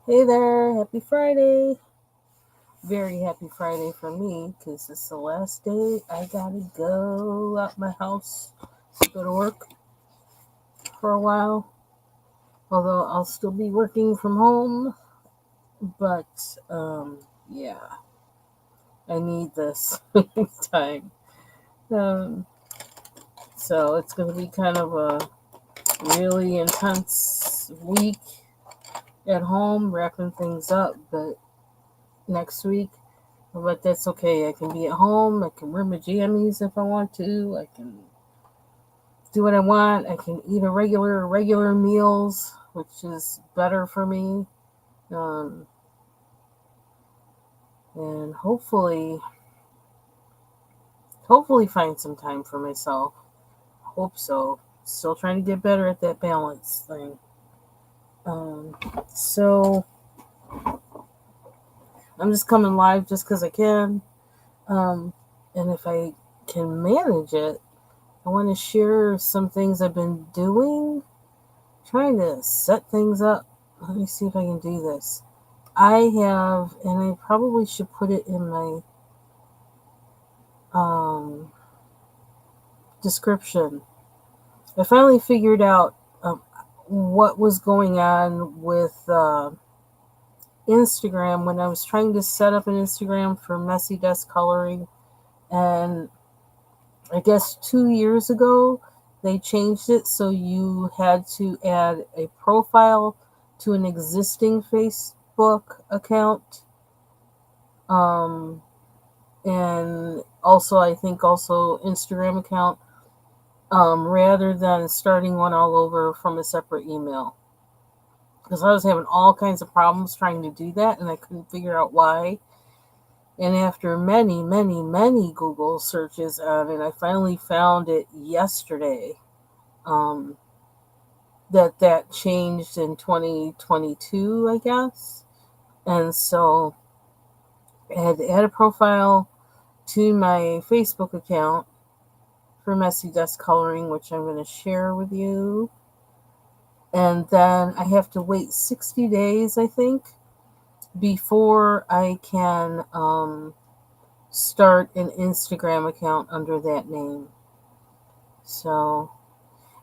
Hey there, happy Friday. Very happy Friday for me because it's the last day I gotta go out my house to go to work for a while. Although I'll still be working from home, but yeah, I need this time. Um, so it's gonna be kind of a really intense week at home, wrapping things up, but next week. But that's okay. I can be at home. I can wear my jammies if I want to. I can do what I want. I can eat a regular meals, which is better for me. Um, and hopefully find some time for myself. Hope so. Still trying to get better at that balance thing. Um, so I'm just coming live just because I can. Um, and if I can manage it, I want to share some things I've been doing, trying to set things up. Let me see if I can do this. I have, and I probably should put it in my um, description. I finally figured out what was going on with Instagram when I was trying to set up an Instagram for messy desk coloring. And I guess 2 years ago, they changed it so you had to add a profile to an existing Facebook account. Um, and also, I think also Instagram account, rather than starting one all over from a separate email. Because I was having all kinds of problems trying to do that, and I couldn't figure out why. And after many Google searches on it, I finally found it yesterday. Um, that changed in 2022, I guess. And so I had to add a profile to my Facebook account for messy desk coloring, which I'm going to share with you. And then I have to wait 60 days, I think, before I can start an Instagram account under that name. So,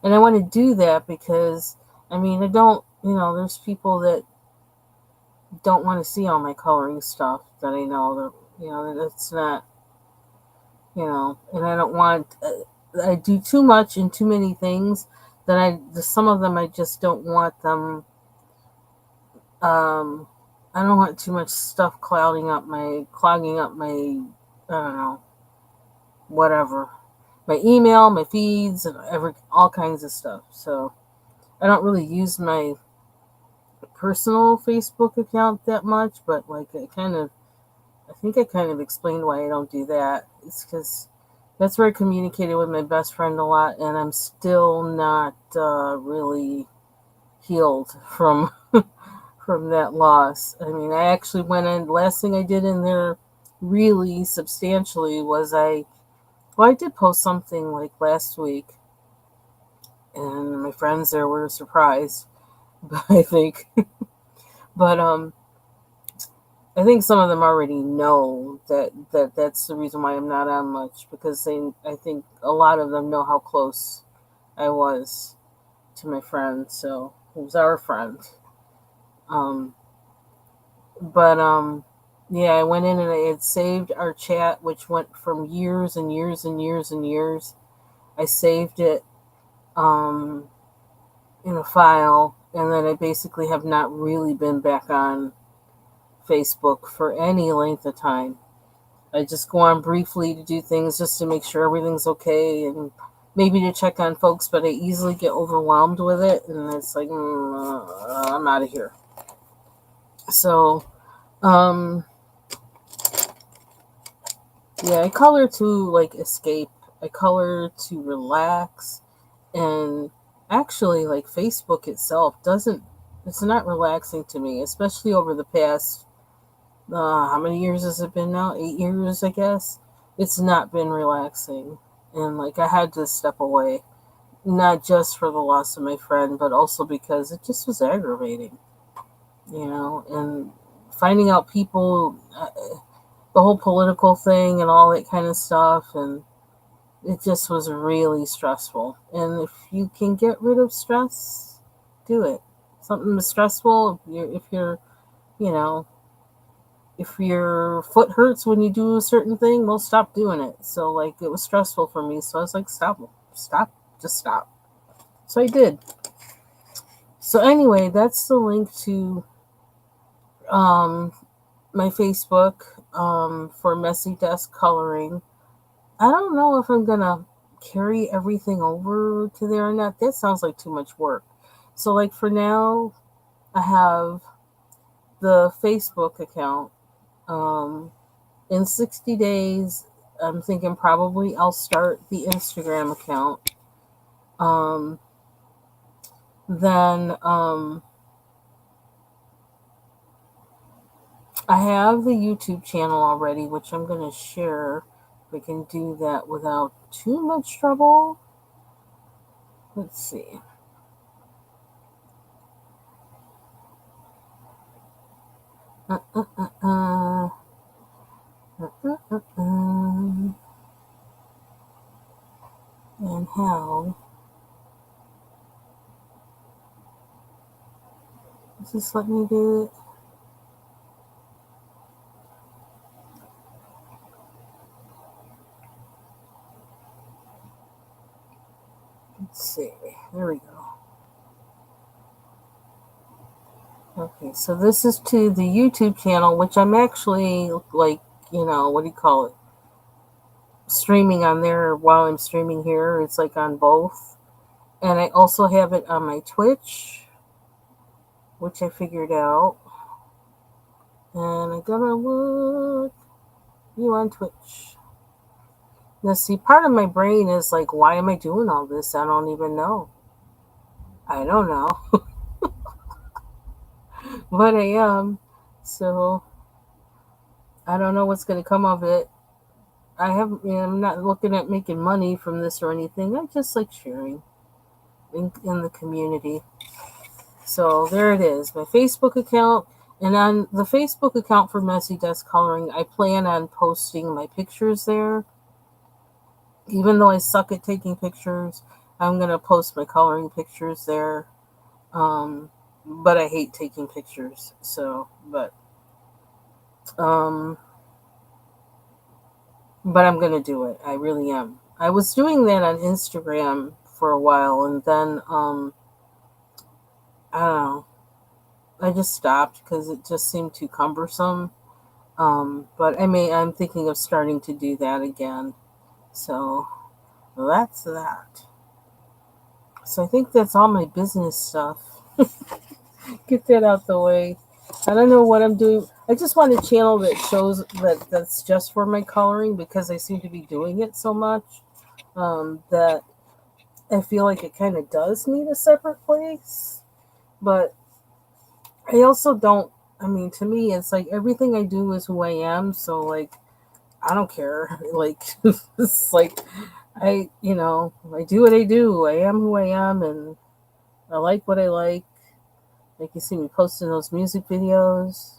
and I want to do that because, I mean, I don't, there's people that don't want to see all my coloring stuff that I know that, that's not, and I don't want, I do too much and too many things that some of them I just don't want them. Um, I don't want too much stuff clogging up my, I don't know, whatever, my email, my feeds, and all kinds of stuff. So I don't really use my personal Facebook account that much, but like I think I kind of explained why I don't do that. It's because that's where I communicated with my best friend a lot, and I'm still not really healed from from that loss. I mean, I actually went in. Last thing I did in there, really substantially, was I did post something like last week, and my friends there were surprised. But but I think some of them already know that's the reason why I'm not on much, because I think a lot of them know how close I was to my friend, so who's our friend. Um, but yeah, I went in and I had saved our chat, which went from years and years and years and years. I saved it um, in a file, and then I basically have not really been back on Facebook for any length of time. I just go on briefly to do things just to make sure everything's okay and maybe to check on folks, but I easily get overwhelmed with it, and it's like, I'm out of here. So, um, yeah, I color to like escape. I color to relax, and actually, like Facebook itself it's not relaxing to me, especially over the past, how many years has it been now? 8 years, I guess. It's not been relaxing, and like I had to step away, not just for the loss of my friend, but also because it just was aggravating. and finding out people, the whole political thing and all that kind of stuff, and it just was really stressful. And if you can get rid of stress, do it. Something that's stressful, you know, if your foot hurts when you do a certain thing, well, stop doing it. So, like, it was stressful for me. So I was like, stop, just stop. So I did. So anyway, that's the link to um, my Facebook for Messy Desk Coloring. I don't know if I'm gonna carry everything over to there or not. That sounds like too much work. So, like, for now, I have the Facebook account. Um, in 60 days, I'm thinking probably I'll start the Instagram account. Um, then I have the YouTube channel already, which I'm going to share. We can do that without too much trouble. Let's see. Uh, uh, uh, uh. And how does this let me do it? Let's see. There we go. Okay, so this is to the YouTube channel, which I'm actually like, what do you call it? Streaming on there while I'm streaming here. It's like on both. And I also have it on my Twitch, which I figured out. And I gotta look you on Twitch. Now, see, part of my brain is like, why am I doing all this? I don't even know. I don't know. But I am. So, I don't know what's going to come of it. I'm not looking at making money from this or anything. I just like sharing in the community. So there it is, my Facebook account. And on the Facebook account for Messy Desk Coloring, I plan on posting my pictures there. Even though I suck at taking pictures, I'm going to post my coloring pictures there. Um, but I hate taking pictures. Um, but I'm going to do it. I really am. I was doing that on Instagram for a while, and then, I don't know, I just stopped because it just seemed too cumbersome. But I'm thinking of starting to do that again. So that's that. So I think that's all my business stuff. Get that out the way. I don't know what I'm doing. I just want a channel that shows that's just for my coloring because I seem to be doing it so much that I feel like it kind of does need a separate place. But I also don't. I mean, to me, it's like everything I do is who I am. So, like, I don't care. Like, it's like I do what I do. I am who I am, and I like what I like. Like, you see me posting those music videos,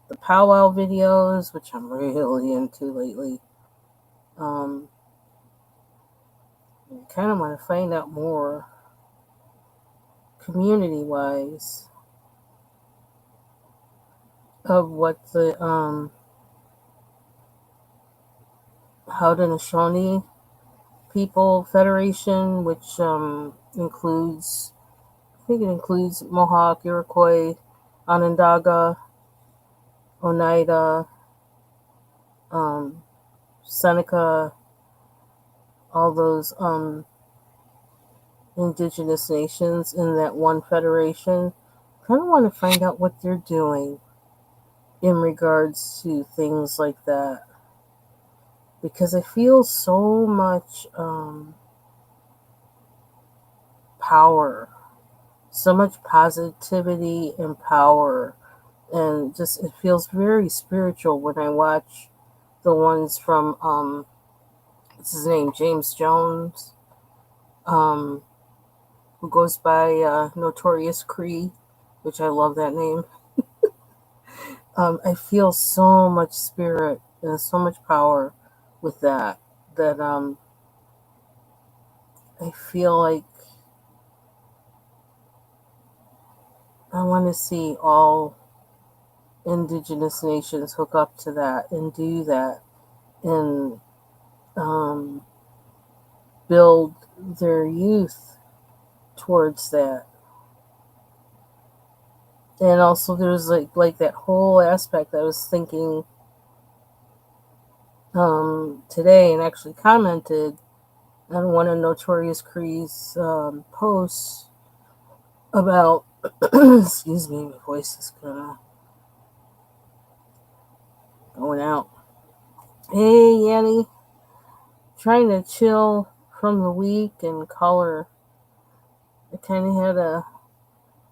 the powwow videos, which I'm really into lately. Um, I kind of want to find out more community wise of what the Haudenosaunee People Federation, which includes, I think it includes Mohawk, Iroquois, Onondaga, Oneida, um, Seneca, all those indigenous nations in that one federation. Kind of want to find out what they're doing in regards to things like that because I feel so much power, so much positivity and power, and just it feels very spiritual when I watch the ones from what's his name, James Jones, um, who goes by Notorious Cree. which I love that name. I feel so much spirit and so much power with that, that I feel like I want to see all indigenous nations hook up to that and do that, and um, build their youth towards that. And also there's like that whole aspect I was thinking today, and actually commented on one of Notorious Cree's posts about excuse me, my voice is kind of going out. Hey Yanni, trying to chill from the week and color. I kind of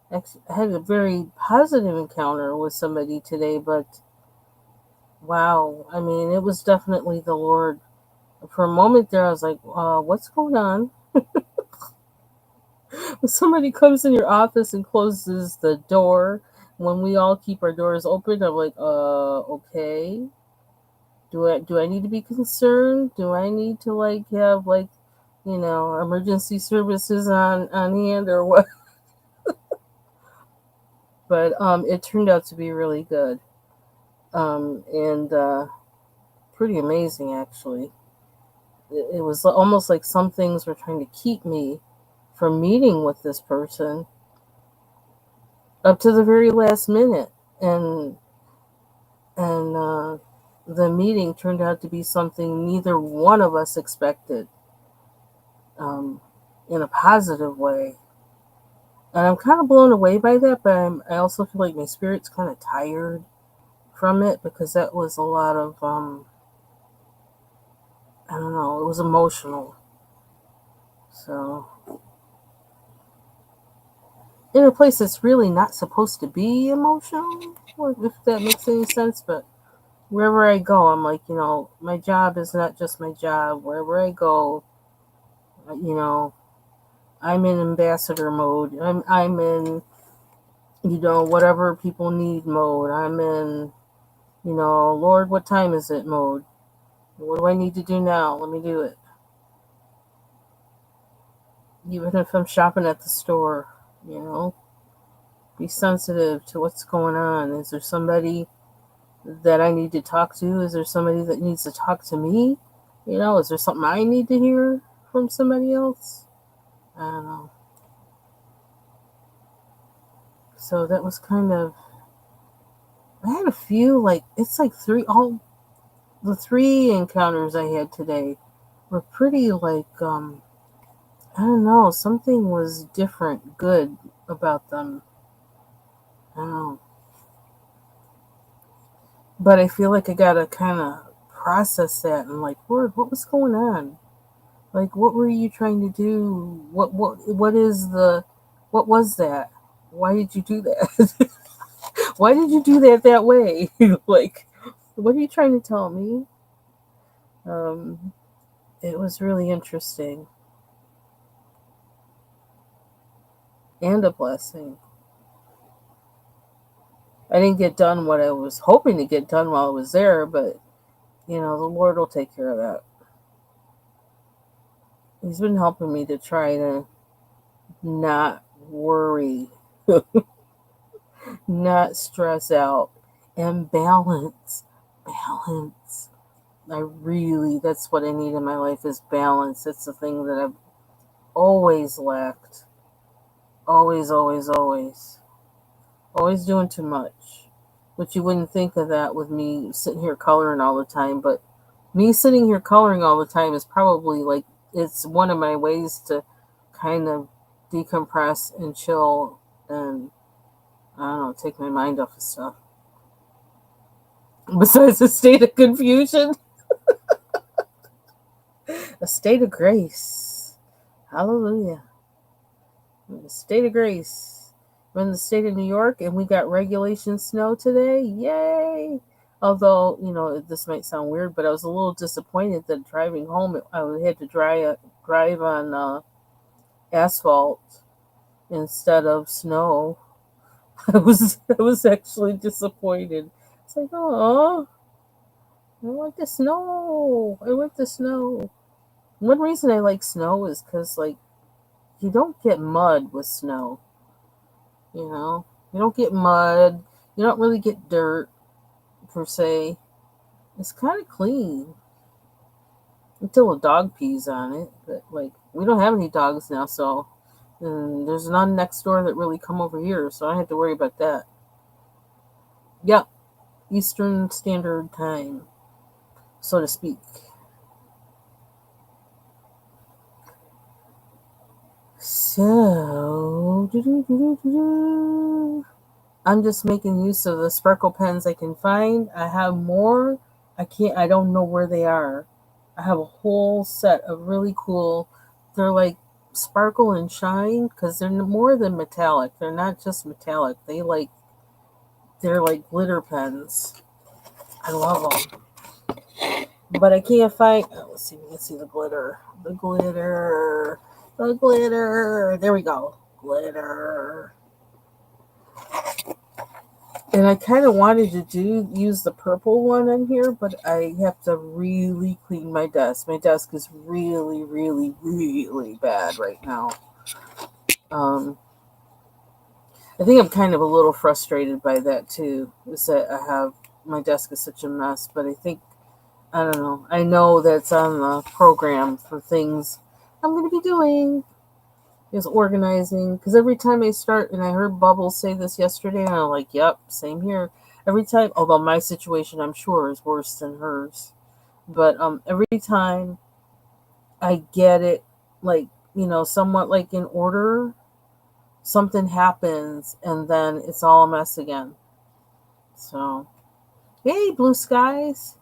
I had a very positive encounter with somebody today, but wow, I mean, it was definitely the Lord. For a moment there, I was like, what's going on? When somebody comes in your office and closes the door, when we all keep our doors open, I'm like, okay. Do I need to be concerned? Do I need to have emergency services on hand or what? But it turned out to be really good, and pretty amazing actually. It was almost like some things were trying to keep me from meeting with this person up to the very last minute, and and the meeting turned out to be something neither one of us expected, um, in a positive way. And I'm kind of blown away by that, but I also feel like my spirit's kind of tired from it, because that was a lot of, I don't know, it was emotional. So, in a place that's really not supposed to be emotional, if that makes any sense, but wherever I go, I'm like, my job is not just my job. Wherever I go, you know, I'm in ambassador mode. I'm in, whatever people need mode. I'm in, Lord, what time is it mode? What do I need to do now? Let me do it. Even if I'm shopping at the store, you know, be sensitive to what's going on. Is there somebody that I need to talk to? Is there somebody that needs to talk to me? Is there something I need to hear from somebody else? I don't know. So that was kind of, I had a few, it's like the three encounters I had today were pretty I don't know, something was different, good about them. I don't know. But I feel like I gotta kind of process that and Lord, what was going on? Like, what were you trying to do? What was that? Why did you do that? Why did you do that way? Like, what are you trying to tell me? Um, it was really interesting and a blessing. I didn't get done what I was hoping to get done while I was there, but the Lord will take care of that. He's been helping me to try to not worry, not stress out, and balance. Balance. That's what I need in my life, is balance. It's the thing that I've always lacked. Always, always, always. Always doing too much. But you wouldn't think of that with me sitting here coloring all the time. But me sitting here coloring all the time is probably it's one of my ways to kind of decompress and chill, and I don't know, take my mind off of stuff. Besides a state of confusion, a state of grace. Hallelujah. A state of grace. We're in the state of New York and we got regulation snow today. Yay! Although, this might sound weird, but I was a little disappointed that driving home, I had to drive on asphalt instead of snow. I was actually disappointed. It's like, oh, I like the snow. I like the snow. One reason I like snow is because like you don't get mud with snow. You know, you don't get mud. You don't really get dirt per se. It's kind of clean until a dog pees on it. But like we don't have any dogs now, so and there's none next door that really come over here, so I don't have to worry about that. Yep, Eastern Standard Time, so to speak. So, I'm just making use of the sparkle pens I can find. I have more. I don't know where they are. I have a whole set of really cool, they're like sparkle and shine because they're more than metallic. They're not just metallic. They're like glitter pens. I love them. But I can't find, oh, let's see, we can see the glitter. The glitter. The glitter. There we go. Glitter. And I kind of wanted to use the purple one on here, but I have to really clean my desk. My desk is really, really, really bad right now. Um, I think I'm kind of a little frustrated by that too. Is that I have my desk is such a mess, but I don't know. I know that's on the program for things I'm going to be doing is organizing. Because every time I start, and I heard Bubbles say this yesterday, and I'm like, yep, same here. Every time, although my situation I'm sure is worse than hers, but every time I get it, like somewhat like in order, something happens, and then it's all a mess again. So, hey, blue skies,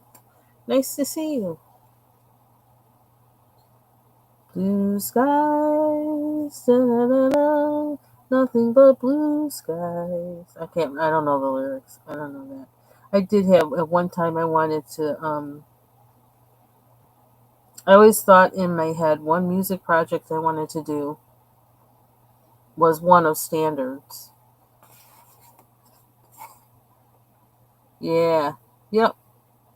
nice to see you. Blue skies, da-da-da-da, nothing but blue skies. I don't know the lyrics. I don't know that. I did have, at one time I wanted to, I always thought in my head one music project I wanted to do was one of standards. Yeah. Yep.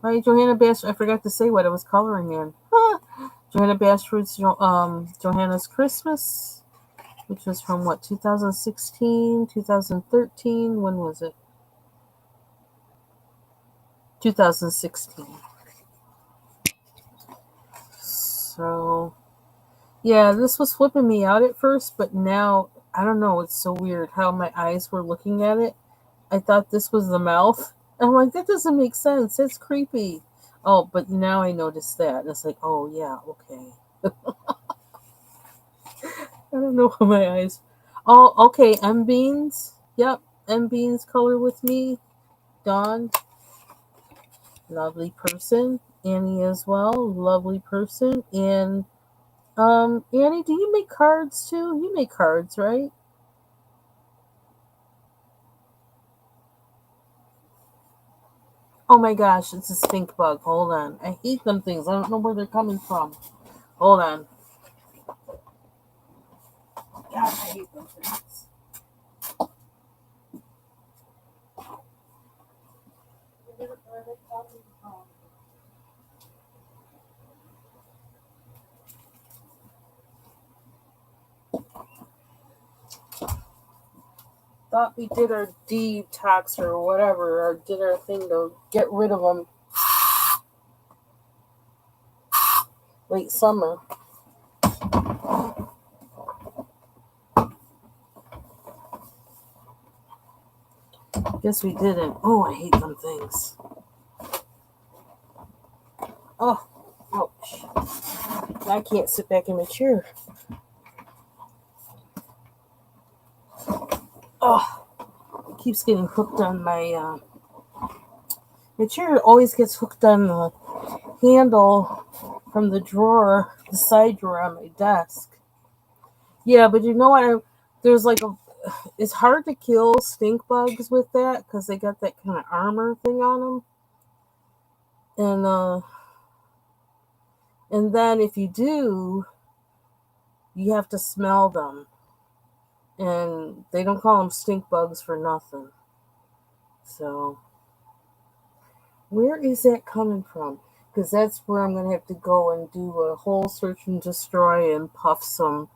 Right, Johanna Basford. I forgot to say what I was coloring in. Johanna Basford's Johanna's Christmas, which was from what, 2016, 2013? When was it? 2016. So, yeah, this was flipping me out at first, but now, I don't know, it's so weird how my eyes were looking at it. I thought this was the mouth. I'm like, that doesn't make sense. It's creepy. Oh, but now I noticed that. And it's like, oh, yeah, okay. I don't know how my eyes. Oh, okay, M Beans. Yep, M Beans color with me. Dawn, lovely person. Annie as well, lovely person. And Annie, do you make cards too? You make cards, right? Oh my gosh, it's a stink bug. Hold on. I hate them things. I don't know where they're coming from. Hold on. God, I hate them things. Where are they coming from? Thought we did our detox or whatever, or did our thing to get rid of them late summer. Guess we didn't. Oh, I hate them things. Oh, ouch. I can't sit back in my chair. Oh, it keeps getting hooked on my chair always gets hooked on the handle from the drawer, the side drawer on my desk. Yeah, but you know what? There's like it's hard to kill stink bugs with that because they got that kind of armor thing on them, and then if you do, you have to smell them, And they don't call them stink bugs for nothing. So, where is that coming from? Because that's where I'm going to have to go and do a whole search and destroy and puff some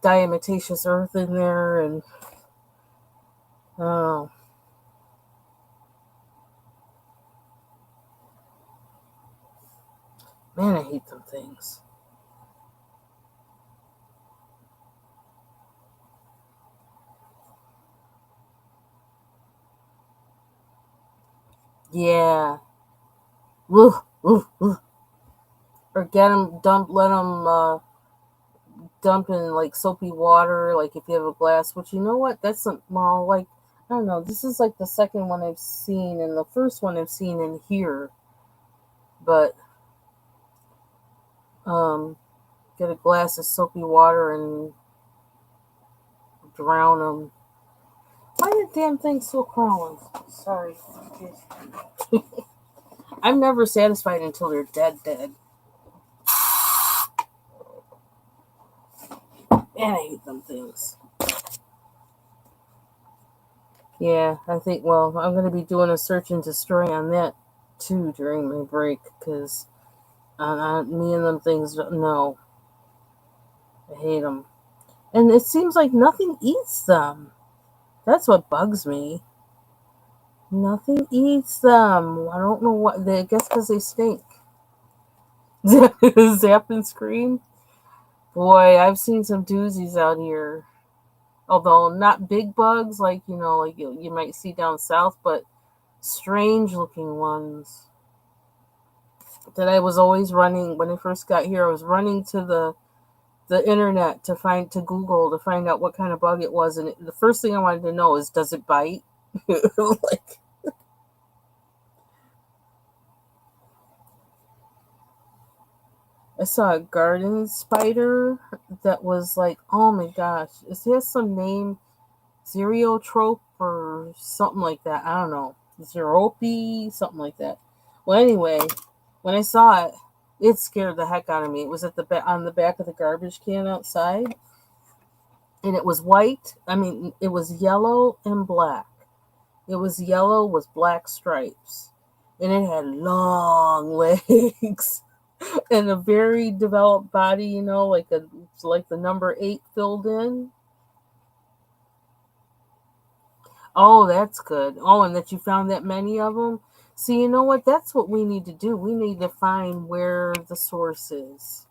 diatomaceous earth in there. And, oh, man, I hate them things. Yeah. Woo, woo, woo. Or get them, let them dump in like soapy water, like if you have a glass, which you know what? That's a, well, like, I don't know. This is like the second one I've seen, and the first one I've seen in here. But um, get a glass of soapy water and drown them. Why are the damn things still crawling? Sorry. I'm never satisfied until they're dead, dead. Man, I hate them things. Yeah, I think, well, I'm going to be doing a search and destroy on that too during my break because me and them things, no, I hate them. And it seems like nothing eats them. That's what bugs me. Nothing eats them. I don't know what. I guess because they stink. Zap and scream. Boy, I've seen some doozies out here. Although not big bugs like like you might see down south, but strange looking ones that I was always running when I first got here. I was running to the internet to Google to find out what kind of bug it was, and the first thing I wanted to know is, does it bite? Like, I saw a garden spider that was like, oh my gosh, it has some name, Zerotrope or something like that. I don't know, Zerope, something like that. Well, anyway, when I saw it, it scared the heck out of me. It was at on the back of the garbage can outside, and it was white. I mean, it was yellow and black. It was yellow with black stripes, and it had long legs and a very developed body. Like the number 8 filled in. Oh, that's good. Oh, and that you found that many of them. See, you know what? That's what we need to do. We need to find where the source is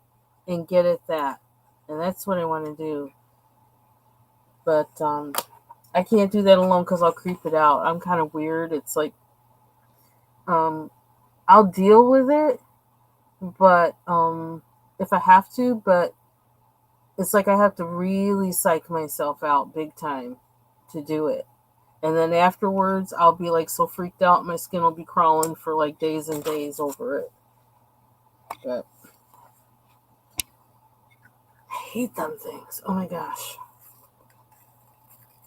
and get at that. And that's what I want to do. But I can't do that alone because I'll creep it out. I'm kind of weird. It's like um, I'll deal with it, but if I have to, but it's like I have to really psych myself out big time to do it. And then afterwards, I'll be like so freaked out, my skin will be crawling for like days and days over it. But I hate them things. Oh my gosh.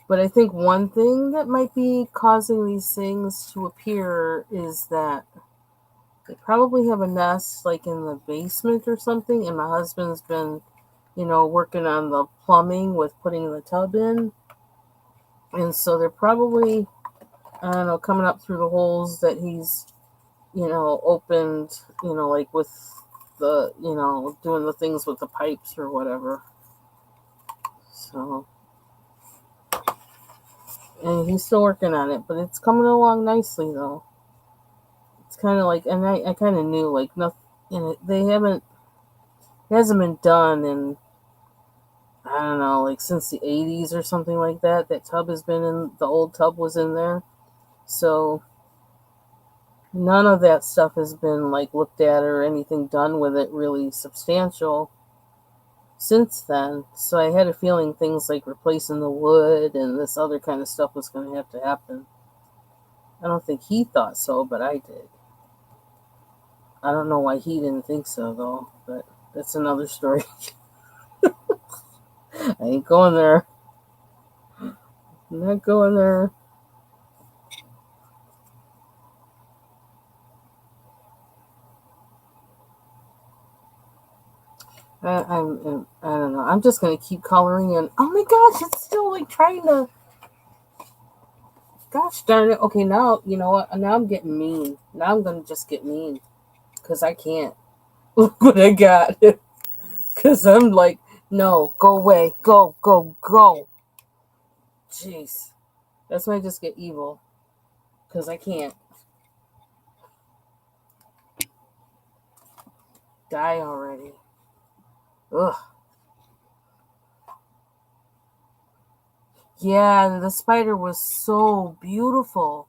But I think one thing that might be causing these things to appear is that they probably have a nest like in the basement or something. And my husband's been, working on the plumbing with putting the tub in. And so they're probably, I don't know, coming up through the holes that he's opened, like with the, doing the things with the pipes or whatever. So, and he's still working on it, but it's coming along nicely though. It's kind of like, and I kind of knew like nothing, it hasn't been done in, I don't know, like since the 80s or something like that. That tub has been in, the old tub was in there. So, none of that stuff has been like looked at or anything done with it really substantial since then. So I had a feeling things like replacing the wood and this other kind of stuff was going to have to happen. I don't think he thought so, but I did. I don't know why he didn't think so though, but that's another story. I ain't going there. I'm not going there. I don't know. I'm just gonna keep coloring, and oh my gosh, it's still like trying to. Gosh darn it. Okay, now you know what? Now I'm getting mean. Now I'm gonna just get mean because I can't. Look what I got. Because I'm like, no, go away, go, go, go. Jeez, that's why I just get evil because I can't die already. Ugh. Yeah, the spider was so beautiful,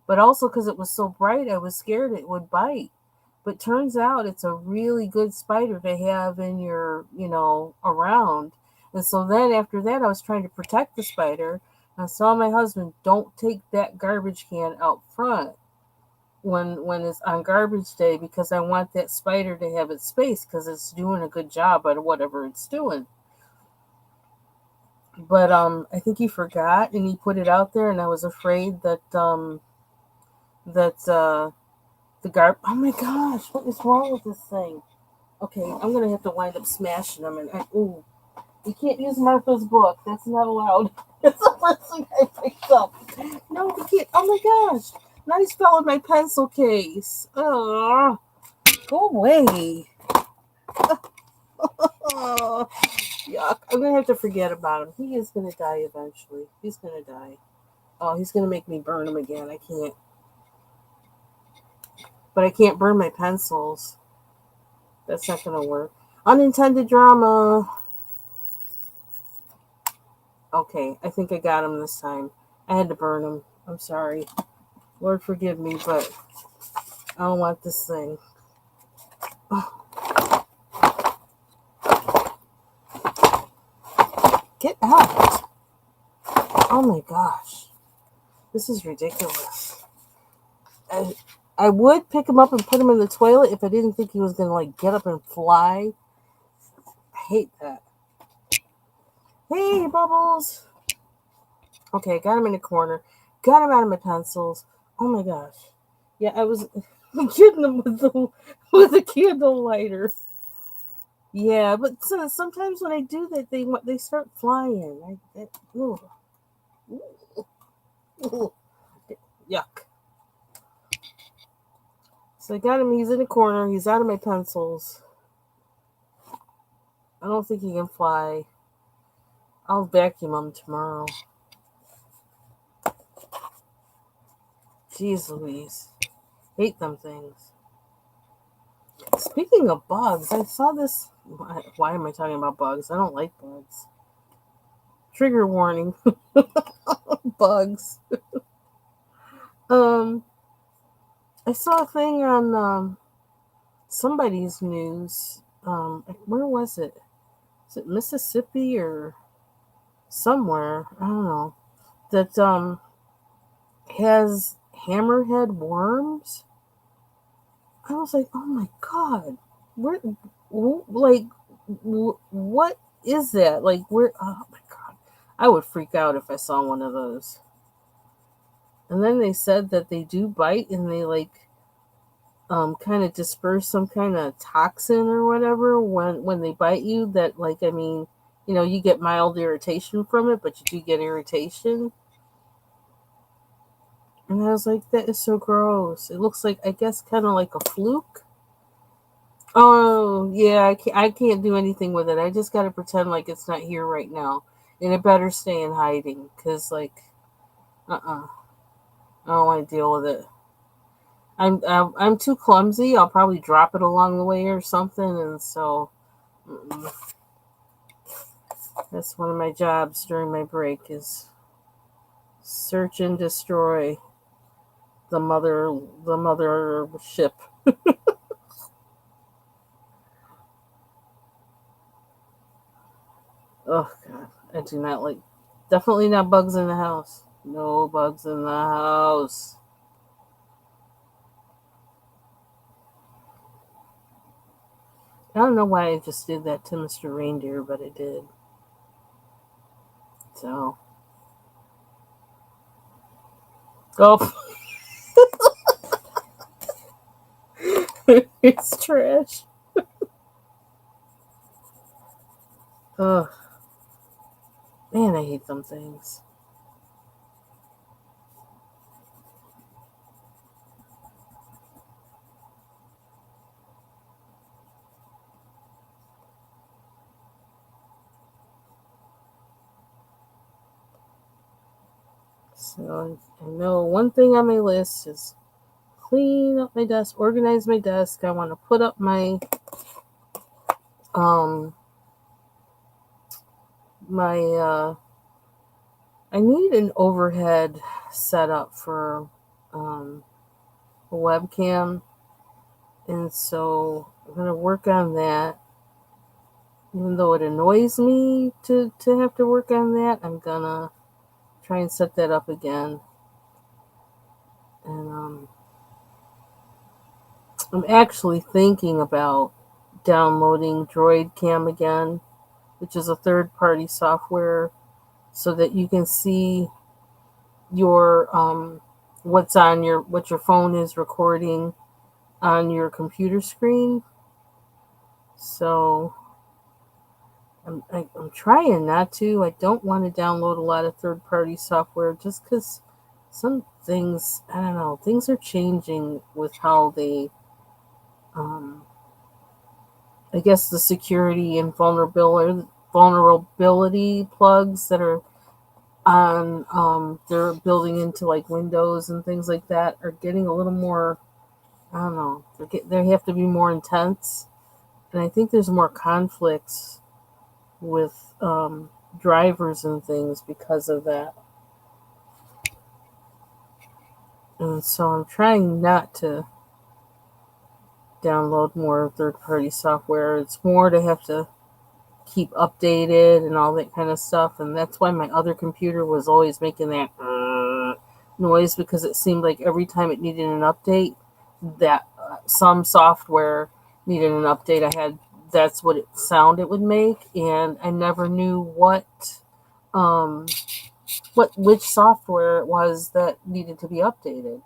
but also because it was so bright, I was scared it would bite. But turns out it's a really good spider to have in your, around. And so then after that, I was trying to protect the spider. I saw my husband, don't take that garbage can out front when it's on garbage day because I want that spider to have its space because it's doing a good job at whatever it's doing. But I think he forgot and he put it out there, and I was afraid that oh my gosh, what is wrong with this thing? Okay, I'm gonna have to wind up smashing them. And ooh, you can't use Martha's book. That's not allowed. It's the first thing I picked up. No, you can't. Oh my gosh! Now he's fell in my pencil case. Oh, go away. Oh, yuck! I'm gonna have to forget about him. He is gonna die eventually. He's gonna die. Oh, he's gonna make me burn him again. I can't. But I can't burn my pencils. That's not gonna work. Unintended drama. Okay, I think I got him this time. I had to burn him. I'm sorry. Lord forgive me, but I don't want this thing. Oh, get out. Oh my gosh. This is ridiculous. I, I would pick him up and put him in the toilet if I didn't think he was going to like get up and fly. I hate that. Hey, Bubbles. Okay, got him in the corner. Got him out of my pencils. Oh my gosh. Yeah, I was getting them with the candle lighter. Yeah, but sometimes when I do that, they start flying. Ooh, ooh, yuck. So I got him. He's in the corner. He's out of my pencils. I don't think he can fly. I'll vacuum him tomorrow. Jeez Louise. Hate them things. Speaking of bugs, I saw this. Why am I talking about bugs? I don't like bugs. Trigger warning. Bugs. Um, I saw a thing on somebody's news. Where was it? Is it Mississippi or somewhere? I don't know. That has hammerhead worms. I was like, oh my god, where, like, what is that? Like, where? Oh my god, I would freak out if I saw one of those. And then they said that they do bite, and they like kind of disperse some kind of toxin or whatever when they bite you. That like, I mean, you get mild irritation from it, but you do get irritation. And I was like, that is so gross. It looks like, I guess, kind of like a fluke. Oh, yeah, I can't do anything with it. I just got to pretend like it's not here right now. And it better stay in hiding because, like, I don't want to deal with it. I'm too clumsy. I'll probably drop it along the way or something. And so that's one of my jobs during my break is search and destroy the mother ship. Oh god, I do not like. Definitely not bugs in the house. No bugs in the house. I don't know why I just did that to Mr. Reindeer, but I did. So, oh, it's trash. Ugh, man, I hate them things. So I know one thing on my list is clean up my desk, organize my desk. I want to put up um my I need an overhead setup for a webcam, and so I'm gonna work on that. Even though it annoys me to have to work on that, I'm gonna try and set that up again. And I'm actually thinking about downloading Droid Cam again, which is a third party software, so that you can see your what your phone is recording on your computer screen. So I'm trying not to. I don't want to download a lot of third party software just because some things, I don't know, things are changing with how they, um, I guess the security and vulnerability plugs that are on, they're building into like Windows and things like that are getting a little more, I don't know, they have to be more intense. And I think there's more conflicts with drivers and things because of that. And so I'm trying not to download more third party software. It's more to have to keep updated and all that kind of stuff. And that's why my other computer was always making that noise, because it seemed like every time it needed an update, that some software needed an update, that's what sound it would make. And I never knew um, which software it was that needed to be updated.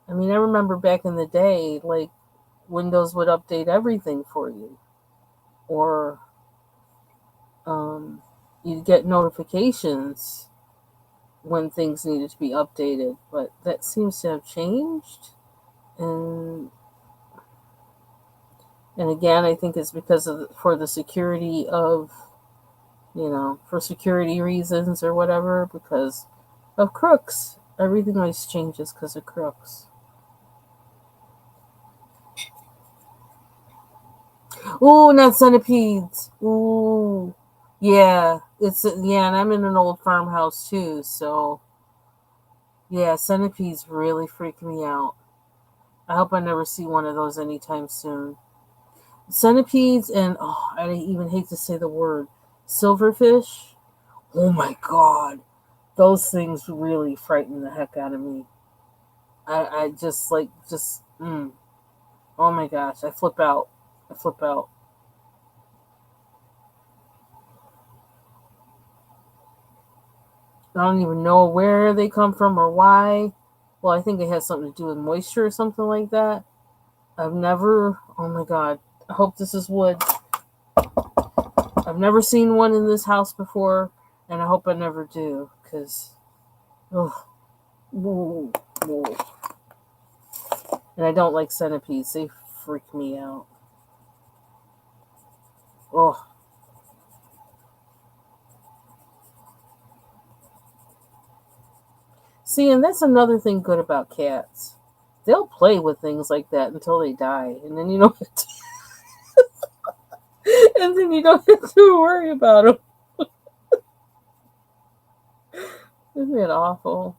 I mean, I remember back in the day, like Windows would update everything for you, or you'd get notifications when things needed to be updated. But that seems to have changed, and again, I think it's because for the security of, for security reasons or whatever, because of crooks. Everything always changes because of crooks. Ooh, not centipedes. Ooh, yeah. And I'm in an old farmhouse too, so yeah, centipedes really freak me out. I hope I never see one of those anytime soon. Centipedes and, oh, I even hate to say the word, silverfish. Oh my god, those things really frighten the heck out of me. I just like just oh my gosh, I flip out. I flip out. I don't even know where they come from or why. Well, I think it has something to do with moisture or something like that. I've never, oh my god, I hope this is wood. I've never seen one in this house before, and I hope I never do, because, oh, whoa, whoa. And I don't like centipedes, they freak me out. Oh, see, and that's another thing good about cats. They'll play with things like that until they die, and then you don't have to, and then you don't have to worry about them. Isn't it awful?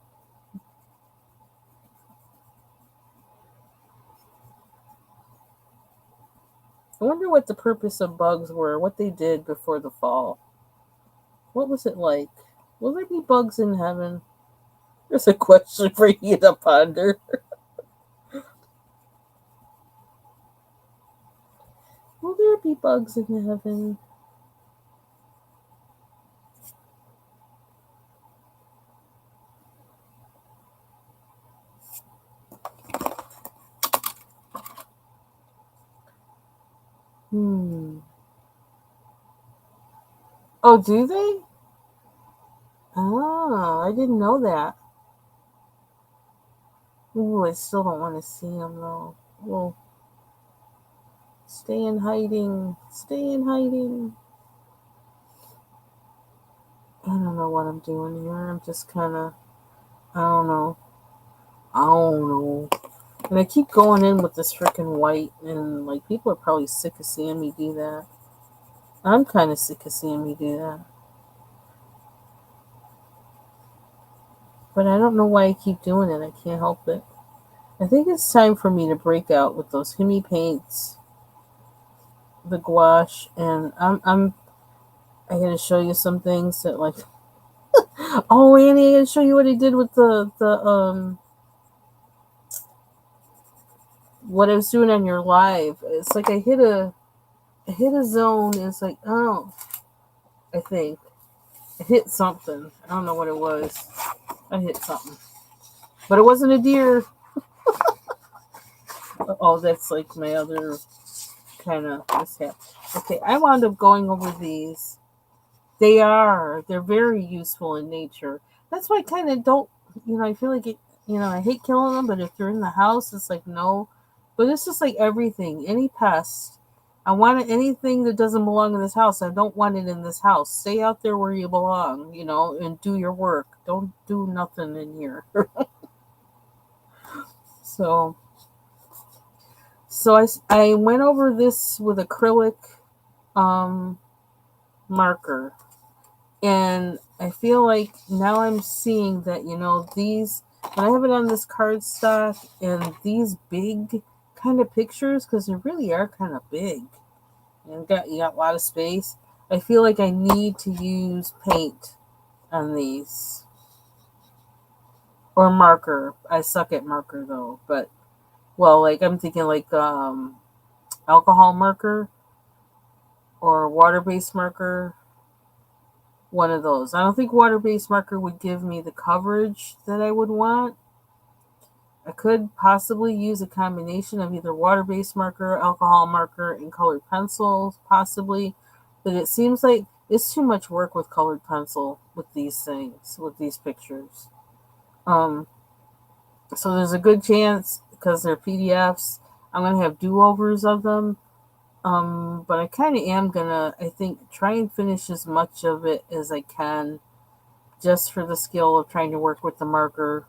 I wonder what the purpose of bugs were, what they did before the fall. What was it like? Will there be bugs in heaven? There's a question for you to ponder. Will there be bugs in heaven? Hmm. Oh, do they? Oh, I didn't know that. Ooh, I still don't want to see them though. Well, stay in hiding. Stay in hiding. I don't know what I'm doing here. I'm just kind of, I don't know. I don't know. And I keep going in with this freaking white, and like people are probably sick of seeing me do that. I'm kind of sick of seeing me do that. But I don't know why I keep doing it. I can't help it. I think it's time for me to break out with those Hemi paints, the gouache, and I gotta show you some things that like. Oh, Annie, I gotta show you what I did with the what I was doing on your live. It's like I hit a zone. It's like, oh, I think I hit something. I don't know what it was. I hit something, but it wasn't a deer. Oh, that's like my other kind of mishap. Okay, I wound up going over these. They are. They're very useful in nature. That's why I kind of don't, I feel like it, I hate killing them, but if they're in the house, it's like, no. But it's just like everything, any pest. I want it, anything that doesn't belong in this house. I don't want it in this house. Stay out there where you belong, and do your work. Don't do nothing in here. so, so I went over this with acrylic um, marker. And I feel like now I'm seeing that, these, when I have it on this cardstock and these big kind of pictures, because they really are kind of big, and you got a lot of space, I feel like I need to use paint on these. Or marker. I suck at marker though, but, well, like I'm thinking like alcohol marker or water-based marker. One of those. I don't think water-based marker would give me the coverage that I would want. I could possibly use a combination of either water-based marker, alcohol marker, and colored pencils, possibly. But it seems like it's too much work with colored pencil with these things, with these pictures. Um, so there's a good chance, because they're PDFs, I'm going to have do-overs of them. But I kind of am going to, I think, try and finish as much of it as I can, just for the skill of trying to work with the marker,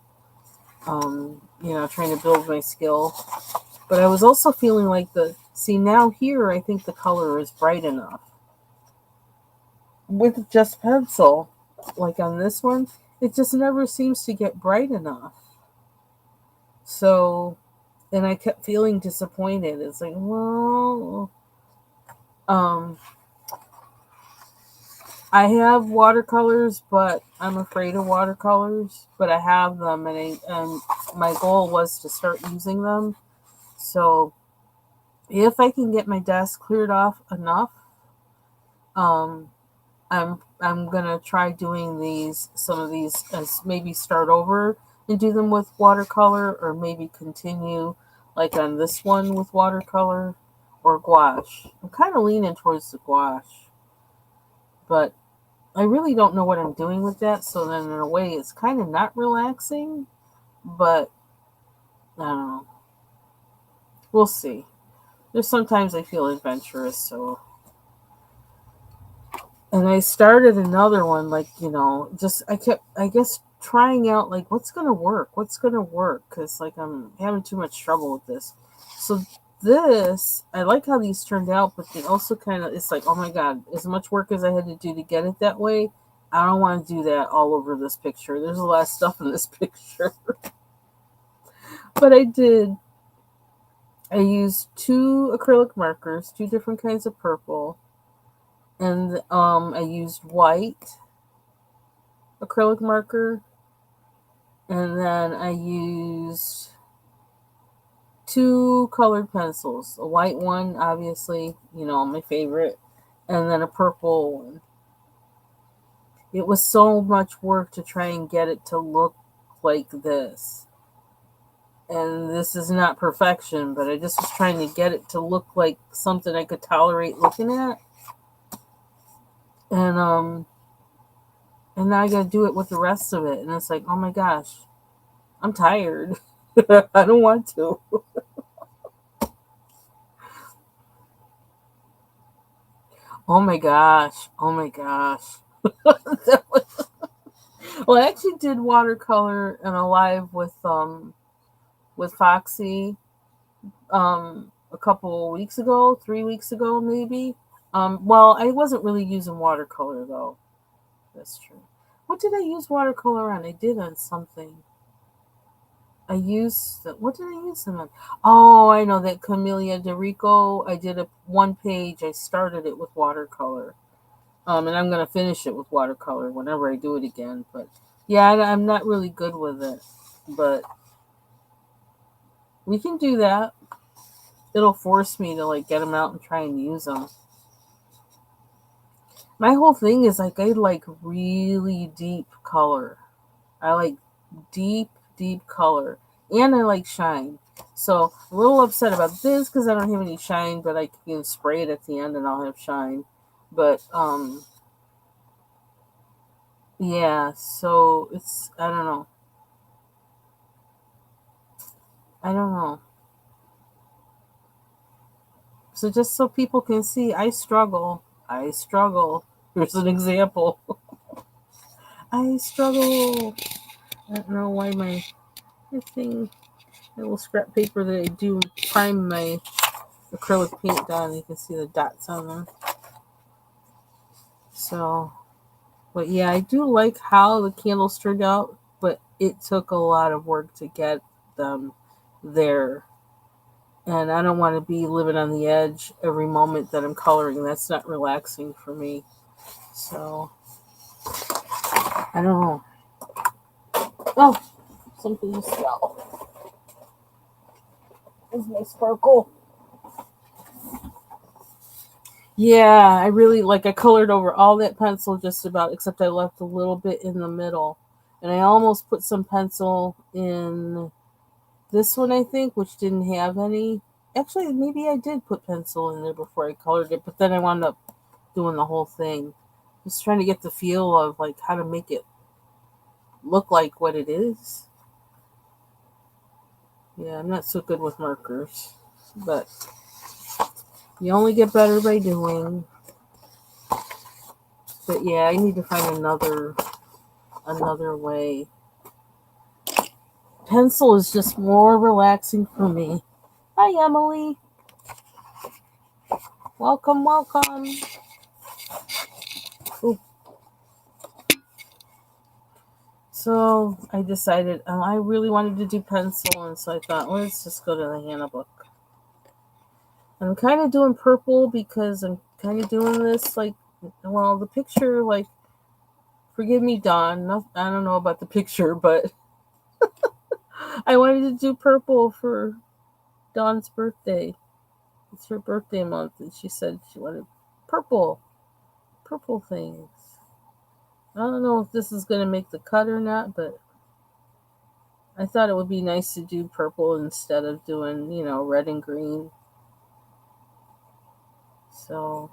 trying to build my skill. But I was also feeling like now here, I think the color is bright enough. With just pencil, like on this one, it just never seems to get bright enough. So, and I kept feeling disappointed. It's like, well, um, I have watercolors, but I'm afraid of watercolors. But I have them, and my goal was to start using them. So if I can get my desk cleared off enough, um, I'm gonna try doing some of these, as maybe start over and do them with watercolor, or maybe continue like on this one with watercolor or gouache. I'm kind of leaning towards the gouache, but I really don't know what I'm doing with that. So then, in a way, it's kind of not relaxing, but I don't know. We'll see. There's sometimes I feel adventurous, so. And I started another one, like, just, I kept, I guess, trying out, like, what's going to work? What's going to work? Because, like, I'm having too much trouble with this. So I like how these turned out, but they also kind of, it's like, oh my God, as much work as I had to do to get it that way, I don't want to do that all over this picture. There's a lot of stuff in this picture. But I did. I used 2 acrylic markers, 2 different kinds of purple, and I used white acrylic marker, and then I used 2 colored pencils. A white one, obviously, my favorite, and then a purple one. It was so much work to try and get it to look like this. And this is not perfection, but I just was trying to get it to look like something I could tolerate looking at. and and now I gotta do it with the rest of it, and it's like, oh my gosh, I'm tired. I don't want to. Oh my gosh. Oh my gosh. Well, I actually did watercolor in a live with Foxy a couple weeks ago, 3 weeks ago maybe. Well, I wasn't really using watercolor though. That's true. What did I use watercolor on? I did on something. What did I use them on? Oh, I know that Camellia de Rico. I did a one page. I started it with watercolor. And I'm gonna finish it with watercolor whenever I do it again. But yeah, I'm not really good with it. But we can do that. It'll force me to like get them out and try and use them. My whole thing is like I like really deep color. I like deep, deep color, and I like shine. So I'm a little upset about this because I don't have any shine, but I can spray it at the end and I'll have shine. But yeah. So it's I don't know. I don't know. So just so people can see, I struggle. I struggle. Here's an example. I struggle. I don't know why my thing, little scrap paper that I do prime my acrylic paint on. You can see the dots on them. So, but yeah, I do like how the candles turned out, but it took a lot of work to get them there. And I don't want to be living on the edge every moment that I'm coloring. That's not relaxing for me. So, I don't know. Oh, something just fell. There's my sparkle. Yeah, I really like. I colored over all that pencil just about, except I left a little bit in the middle, and I almost put some pencil in this one. I think, which didn't have any. Actually, maybe I did put pencil in there before I colored it, but then I wound up doing the whole thing. Just trying to get the feel of like how to make it look like what it is. Yeah, I'm not so good with markers, but you only get better by doing. But yeah, I need to find another way. Pencil is just more relaxing for me. Hi, Emily. Welcome, welcome. Ooh. So I decided I really wanted to do pencil, and so I thought, let's just go to the Hannah book. I'm kind of doing purple because I'm kind of doing this like, well, the picture, like, forgive me, Dawn. I don't know about the picture, but I wanted to do purple for Dawn's birthday. It's her birthday month, and she said she wanted purple, purple things. I don't know if this is going to make the cut or not, but I thought it would be nice to do purple instead of doing, red and green. So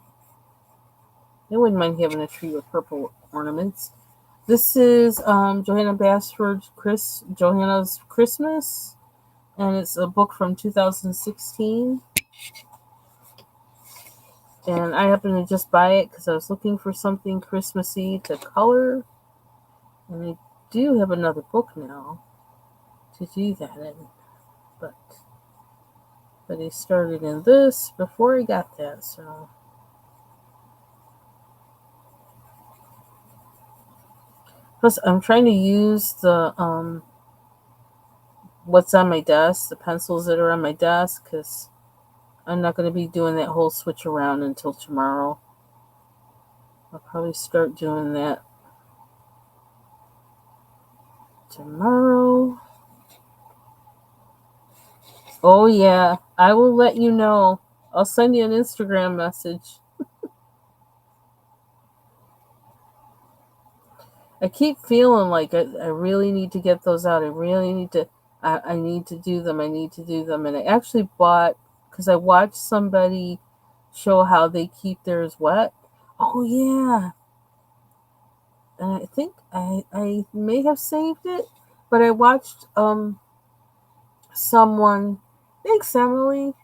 I wouldn't mind having a tree with purple ornaments. This is Johanna Basford, Johanna's Christmas, and it's a book from 2016. And I happened to just buy it because I was looking for something Christmassy to color. And I do have another book now to do that in. But he started in this before he got that, so. Plus, I'm trying to use the what's on my desk, the pencils that are on my desk, because I'm not going to be doing that whole switch around until tomorrow. I'll probably start doing that tomorrow. Oh, yeah. I will let you know. I'll send you an Instagram message. I keep feeling like I really need to get those out. I really need to. I need to do them. I need to do them. And I actually bought, because I watched somebody show how they keep theirs wet. Oh, yeah. and I think I may have saved it, but I watched someone. Thanks, Emily.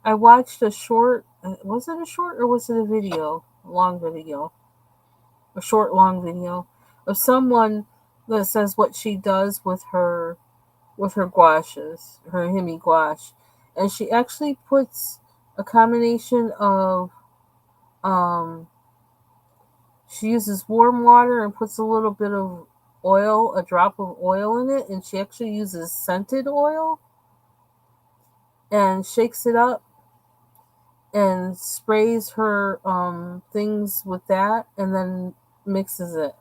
I watched a short. Was it a short or was it a video? A long video, a short long video of someone that says what she does with her gouaches, her hemi gouache, and she actually puts a combination of um, she uses warm water and puts a little bit of oil, a drop of oil in it, and she actually uses scented oil and shakes it up and sprays her things with that and then mixes it.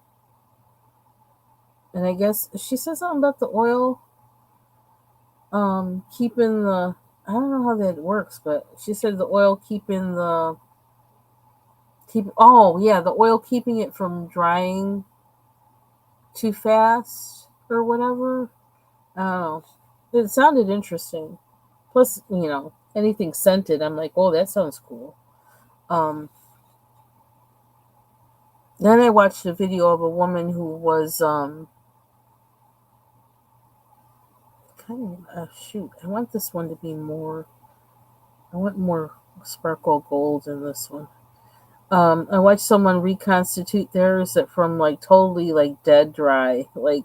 And I guess she said something about the oil keeping the, I don't know how that works, but she said the oil keeping the keep oh yeah, the oil keeping it from drying too fast or whatever. I don't know. It sounded interesting. Plus, anything scented, I'm like, oh, that sounds cool. Um, then I watched a video of a woman who was kind of shoot. I want this one to be more. I want more sparkle gold in this one. I watched someone reconstitute theirs that from like totally like dead dry, like.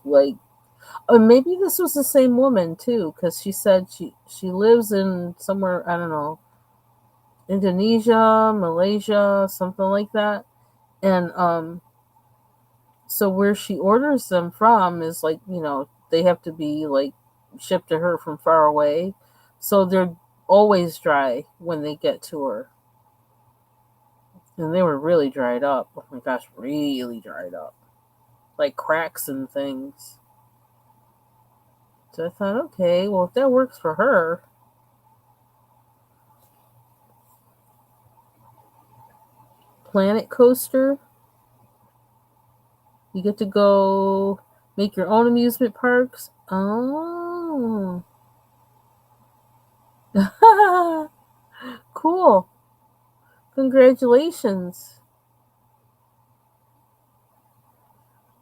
Maybe this was the same woman too, because she said she lives in somewhere, I don't know, Indonesia, Malaysia, something like that, and so where she orders them from is like, they have to be like shipped to her from far away, so they're always dry when they get to her. And they were really dried up. Oh my gosh, really dried up. Like cracks and things. So I thought, okay, well, if that works for her. Planet Coaster. You get to go make your own amusement parks. Oh. Cool. Congratulations.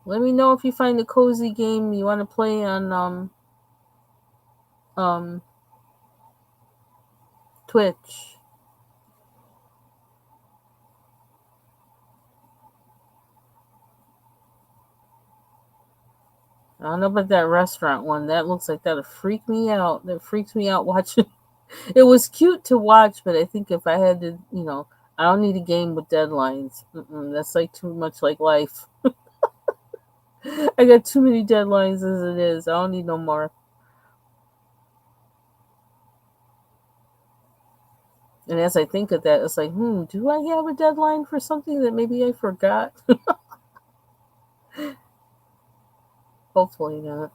Let me know if you find a cozy game you want to play on um Twitch. I don't know about that restaurant one. That looks like that'll freak me out. That freaks me out watching. It was cute to watch, but I think if I had to, I don't need a game with deadlines. That's like too much like life. I got too many deadlines as it is. I don't need no more. And as I think of that, it's like, do I have a deadline for something that maybe I forgot? Hopefully not.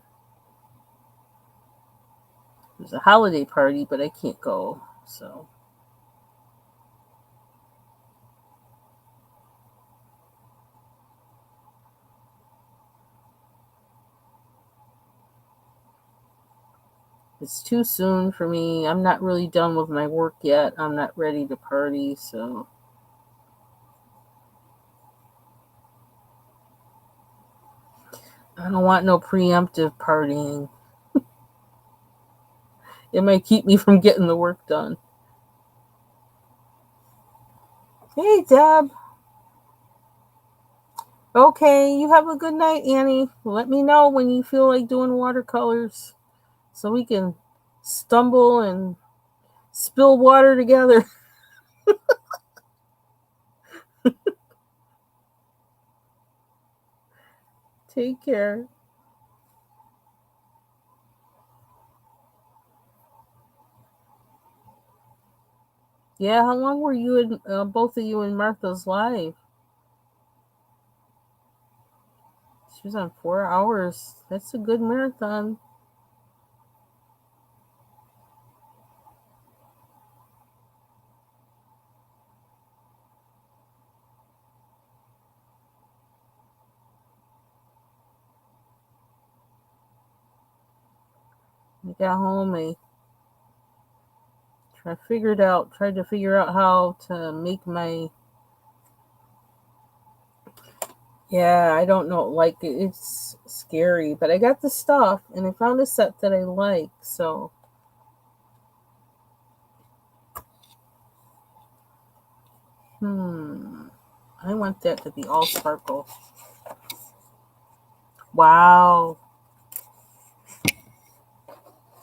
There's a holiday party, but I can't go. So it's too soon for me. I'm not really done with my work yet. I'm not ready to party, so I don't want no preemptive partying. It might keep me from getting the work done. Hey, Deb. Okay, you have a good night, Annie. Let me know when you feel like doing watercolors so we can stumble and spill water together. Take care. Yeah, how long were you in both of you in Martha's live? She was on 4 hours. That's a good marathon. I got home. I tried to figure out how to make my Yeah, I don't know. Like, it's scary, but I got the stuff and I found a set that I like. So, I want that to be all sparkle. Wow.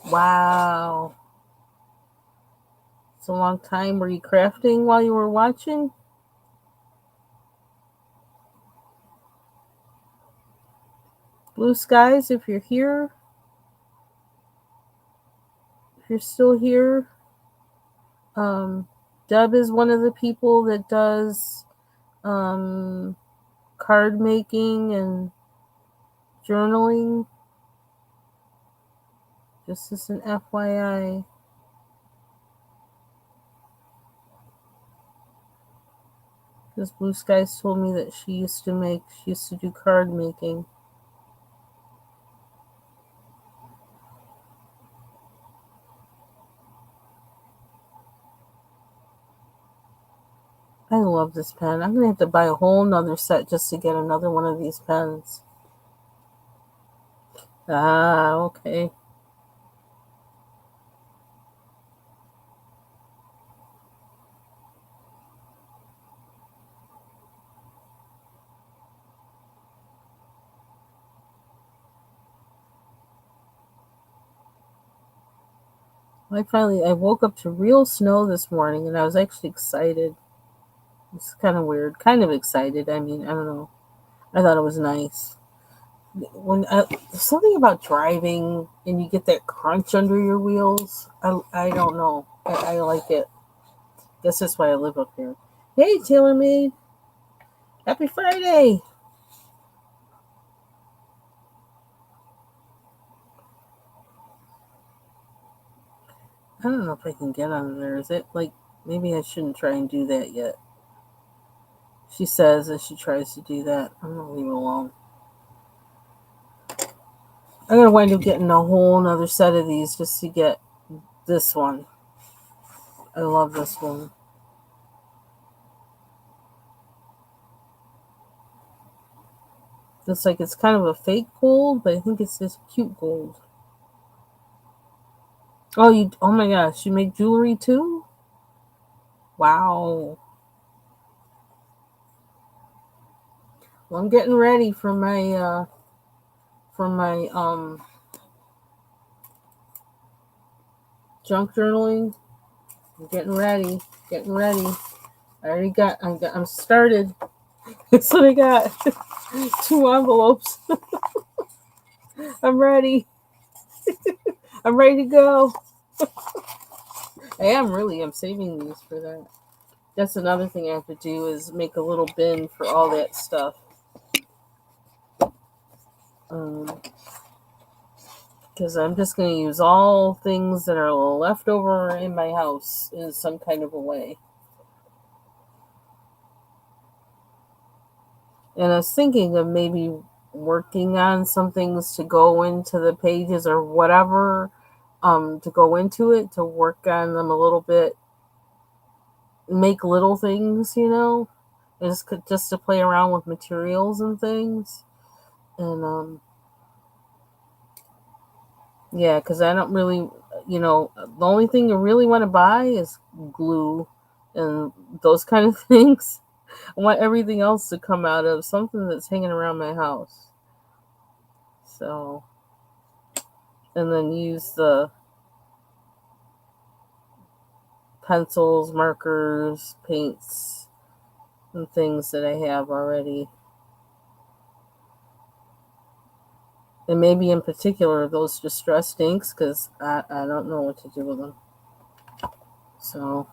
Wow. It's a long time. Were you crafting while you were watching? Blue skies, if you're here, if you're still here. Um, Deb is one of the people that does um, card making and journaling. Just as an FYI. Because Blue Skies told me that she used to do card making. I love this pen. I'm going to have to buy a whole nother set just to get another one of these pens. Ah, okay. I woke up to real snow this morning and I was actually excited. It's kind of weird. Kind of excited. I mean, I don't know. I thought it was nice. There's something about driving and you get that crunch under your wheels. I don't know. I like it. Guess that's why I live up here. Hey, TaylorMade. Happy Friday. I don't know if I can get on there. Is it like maybe I shouldn't try and do that yet? She says as she tries to do that. I'm gonna leave it alone. I'm gonna wind up getting a whole another set of these just to get this one. I love this one. It's like it's kind of a fake gold, but I think it's this cute gold. Oh my gosh, you make jewelry too? Wow. Well, I'm getting ready for my junk journaling. I'm getting ready. Getting ready. I'm started. That's what I got. Two envelopes. I'm ready. I'm ready to go. I'm saving these for that. That's another thing I have to do is make a little bin for all that stuff. Because I'm just going to use all things that are left over in my house in some kind of a way. And I was thinking of maybe working on some things to go into the pages or whatever, to go into it, to work on them a little bit, make little things, just to play around with materials and things. And yeah, because I don't really, the only thing I really want to buy is glue and those kind of things. I want everything else to come out of something that's hanging around my house. So, and then use the pencils, markers, paints, and things that I have already. And maybe in particular those distressed inks because I don't know what to do with them. So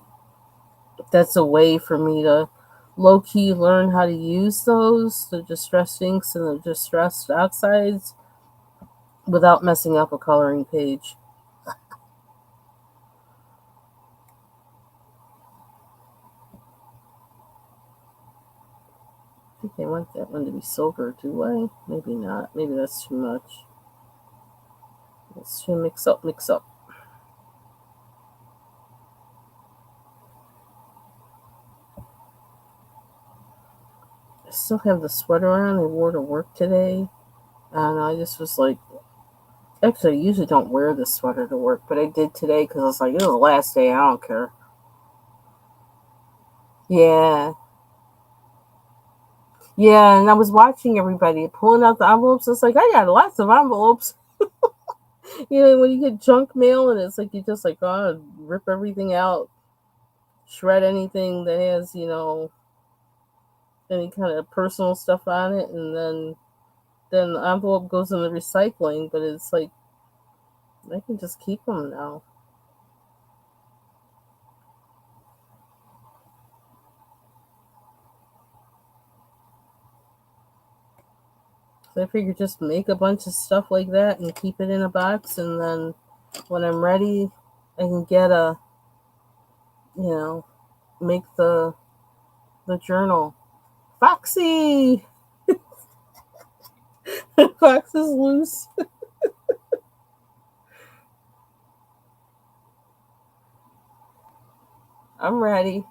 that's a way for me to low key learn how to use the distressed inks and the distressed oxides without messing up a coloring page. I think I want that one to be silver, do I? Maybe not. Maybe that's too much. Let's too mix up. I still have the sweater on I wore to work today. And I just was like, actually, I usually don't wear this sweater to work, but I did today because I was like, it was the last day. I don't care. Yeah. Yeah, and I was watching everybody pulling out the envelopes. It's like, I got lots of envelopes. When you get junk mail and it's like, you just like, oh, rip everything out, shred anything that has, any kind of personal stuff on it, and then the envelope goes in the recycling. But it's like, I can just keep them now. So I figure just make a bunch of stuff like that and keep it in a box, and then when I'm ready, I can get you know, make the journal. Foxy, Fox is loose. I'm ready.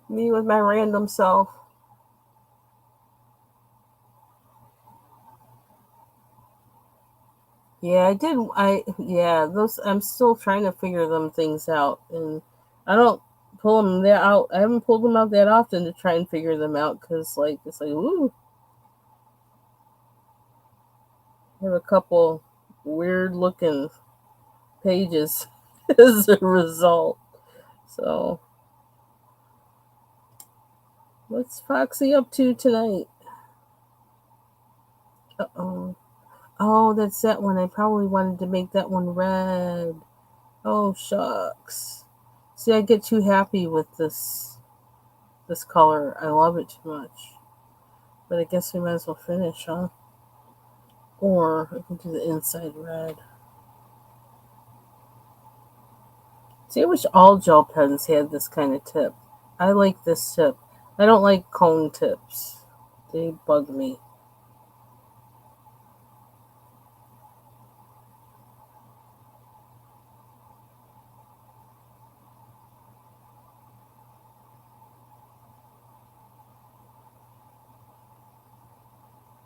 Me with my random self. Yeah, I did. Those. I'm still trying to figure them things out, and I don't pull them that out. I haven't pulled them out that often to try and figure them out because, like, it's like, ooh, I have a couple weird looking pages as a result. So, what's Foxy up to tonight? Uh oh. Oh, that's that one. I probably wanted to make that one red. Oh shucks. See, I get too happy with this color. I love it too much. But I guess we might as well finish, huh? Or I can do the inside red. See, I wish all gel pens had this kind of tip. I like this tip. I don't like cone tips. They bug me.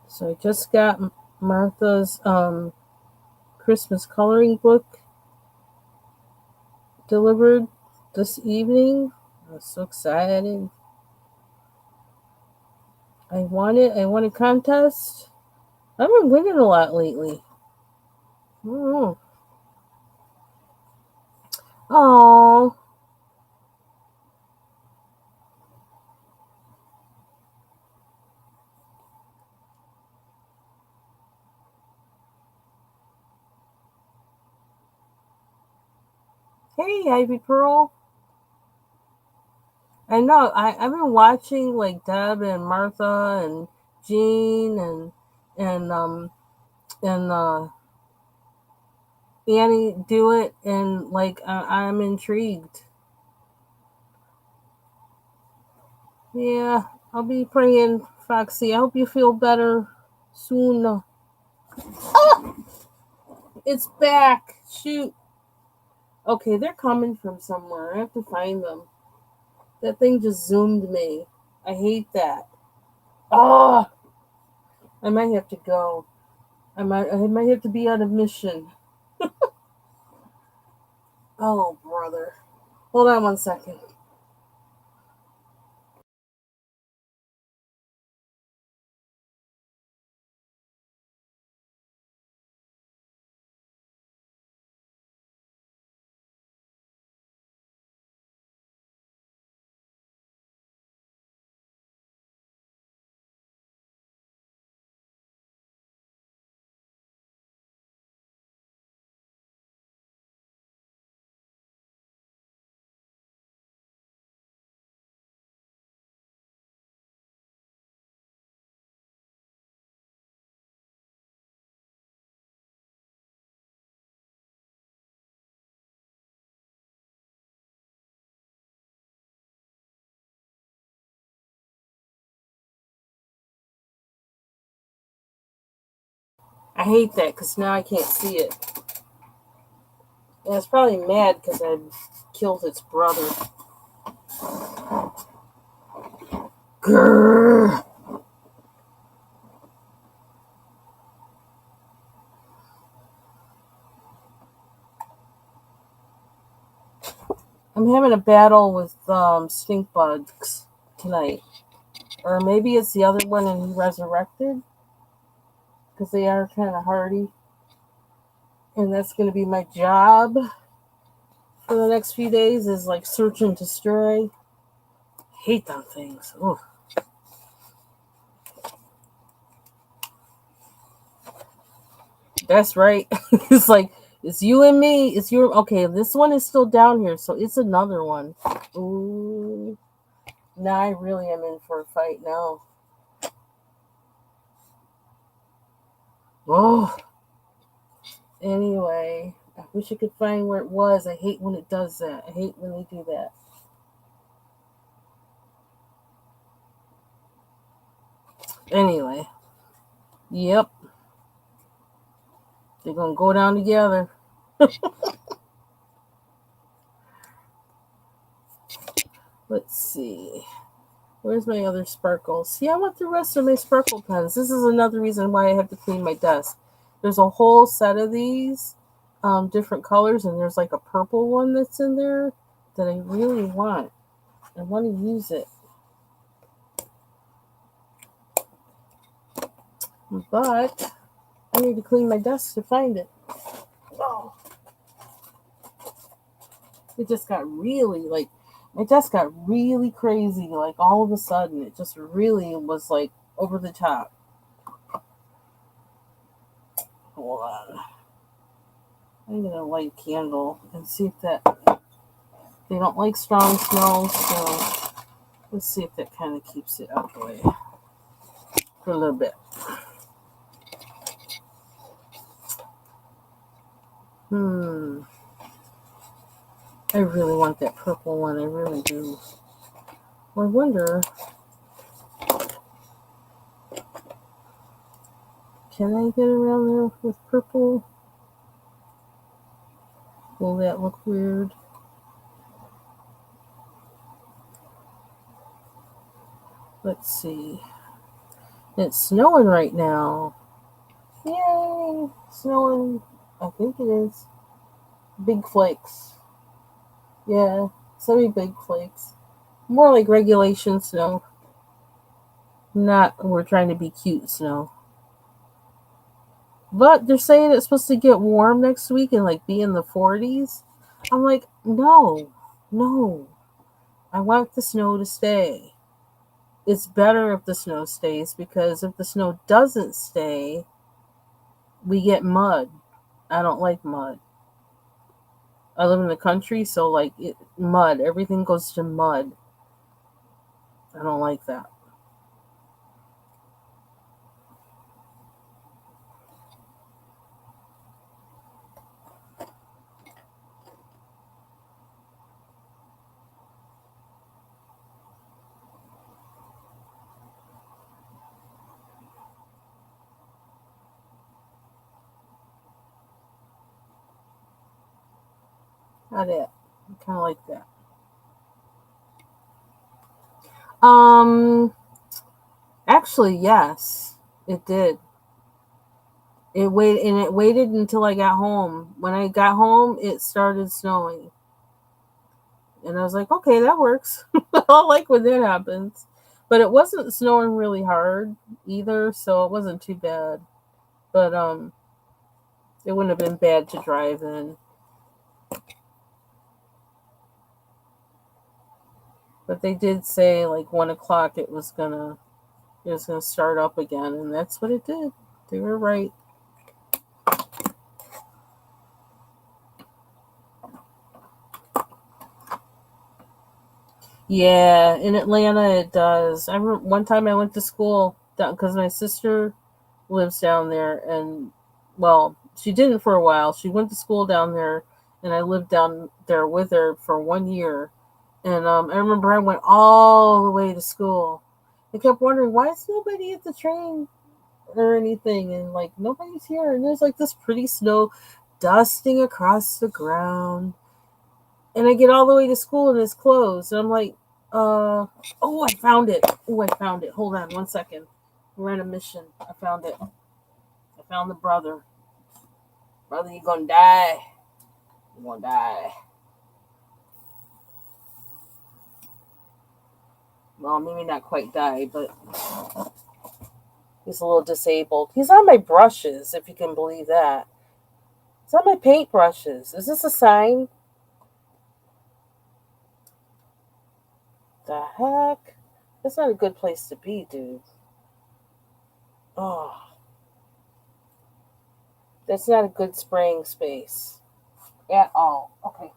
So I just got Martha's Christmas coloring book delivered this evening. I was so excited. I won it. I won a contest. I've been winning a lot lately. Oh, oh, hey, Ivy Pearl. I know. I've been watching like Deb and Martha and Jean and and Annie do it, and like I'm intrigued. Yeah, I'll be praying, Foxy. I hope you feel better soon. Ah, it's back. Shoot. Okay, they're coming from somewhere. I have to find them. That thing just zoomed me. I hate that. Oh, I might have to go. I might have to be on a mission. Oh, brother. Hold on one second. I hate that because now I can't see it. And it's probably mad because I killed its brother. Grrr. I'm having a battle with stink bugs tonight. Or maybe it's the other one and he resurrected. Because they are kind of hardy. And that's going to be my job for the next few days is like search and destroy. Hate them things. Ugh. That's right. It's like it's you and me. It's your okay. This one is still down here, so it's another one. Ooh, now I really am in for a fight now. Oh, anyway, I wish I could find where it was. I hate when it does that. I hate when they do that. Anyway, yep, they're gonna go down together. Let's see. Where's my other sparkles? See, I want the rest of my sparkle pens. This is another reason why I have to clean my desk. There's a whole set of these, different colors, and there's like a purple one that's in there that I really want. I want to use it. But I need to clean my desk to find it. Oh, it just got really, like, my desk got really crazy. Like, all of a sudden, it just really was, like, over the top. Hold on. I'm going to light a candle and see if that... They don't like strong smells, so let's see if that kind of keeps it out of the way for a little bit. I really want that purple one. I really do. Well, I wonder, can I get around there with purple? Will that look weird? Let's see. It's snowing right now. Yay! Snowing. I think it is. Big flakes. Yeah, semi big flakes. More like regulation snow. Not we're trying to be cute snow. But they're saying it's supposed to get warm next week and like be in the 40s. I'm like, no, no. I want the snow to stay. It's better if the snow stays because if the snow doesn't stay, we get mud. I don't like mud. I live in the country, so like mud, everything goes to mud. I don't like that. Not it. I kind of like that. Um, actually, yes, it did. It waited until I got home. When I got home, it started snowing. And I was like, okay, that works. I like when that happens. But it wasn't snowing really hard either, so it wasn't too bad. But it wouldn't have been bad to drive in. But they did say like 1 o'clock it was gonna start up again, and that's what it did. They were right. Yeah, in Atlanta it does. One time I went to school because my sister lives down there, and well, she didn't for a while. She went to school down there, and I lived down there with her for 1 year. And I remember I went all the way to school. I kept wondering why is nobody at the train or anything, and like nobody's here. And there's like this pretty snow dusting across the ground, and I get all the way to school and it's closed. And I'm like, Oh, I found it. Oh, I found it. Hold on 1 second. We're on a mission. I found it. I found the brother. Brother, you're gonna die. You're gonna die. Well, maybe not quite die, but he's a little disabled. He's on my brushes, if you can believe that. He's on my paint brushes. Is this a sign? The heck? That's not a good place to be, dude. Oh, that's not a good spraying space at all. Okay.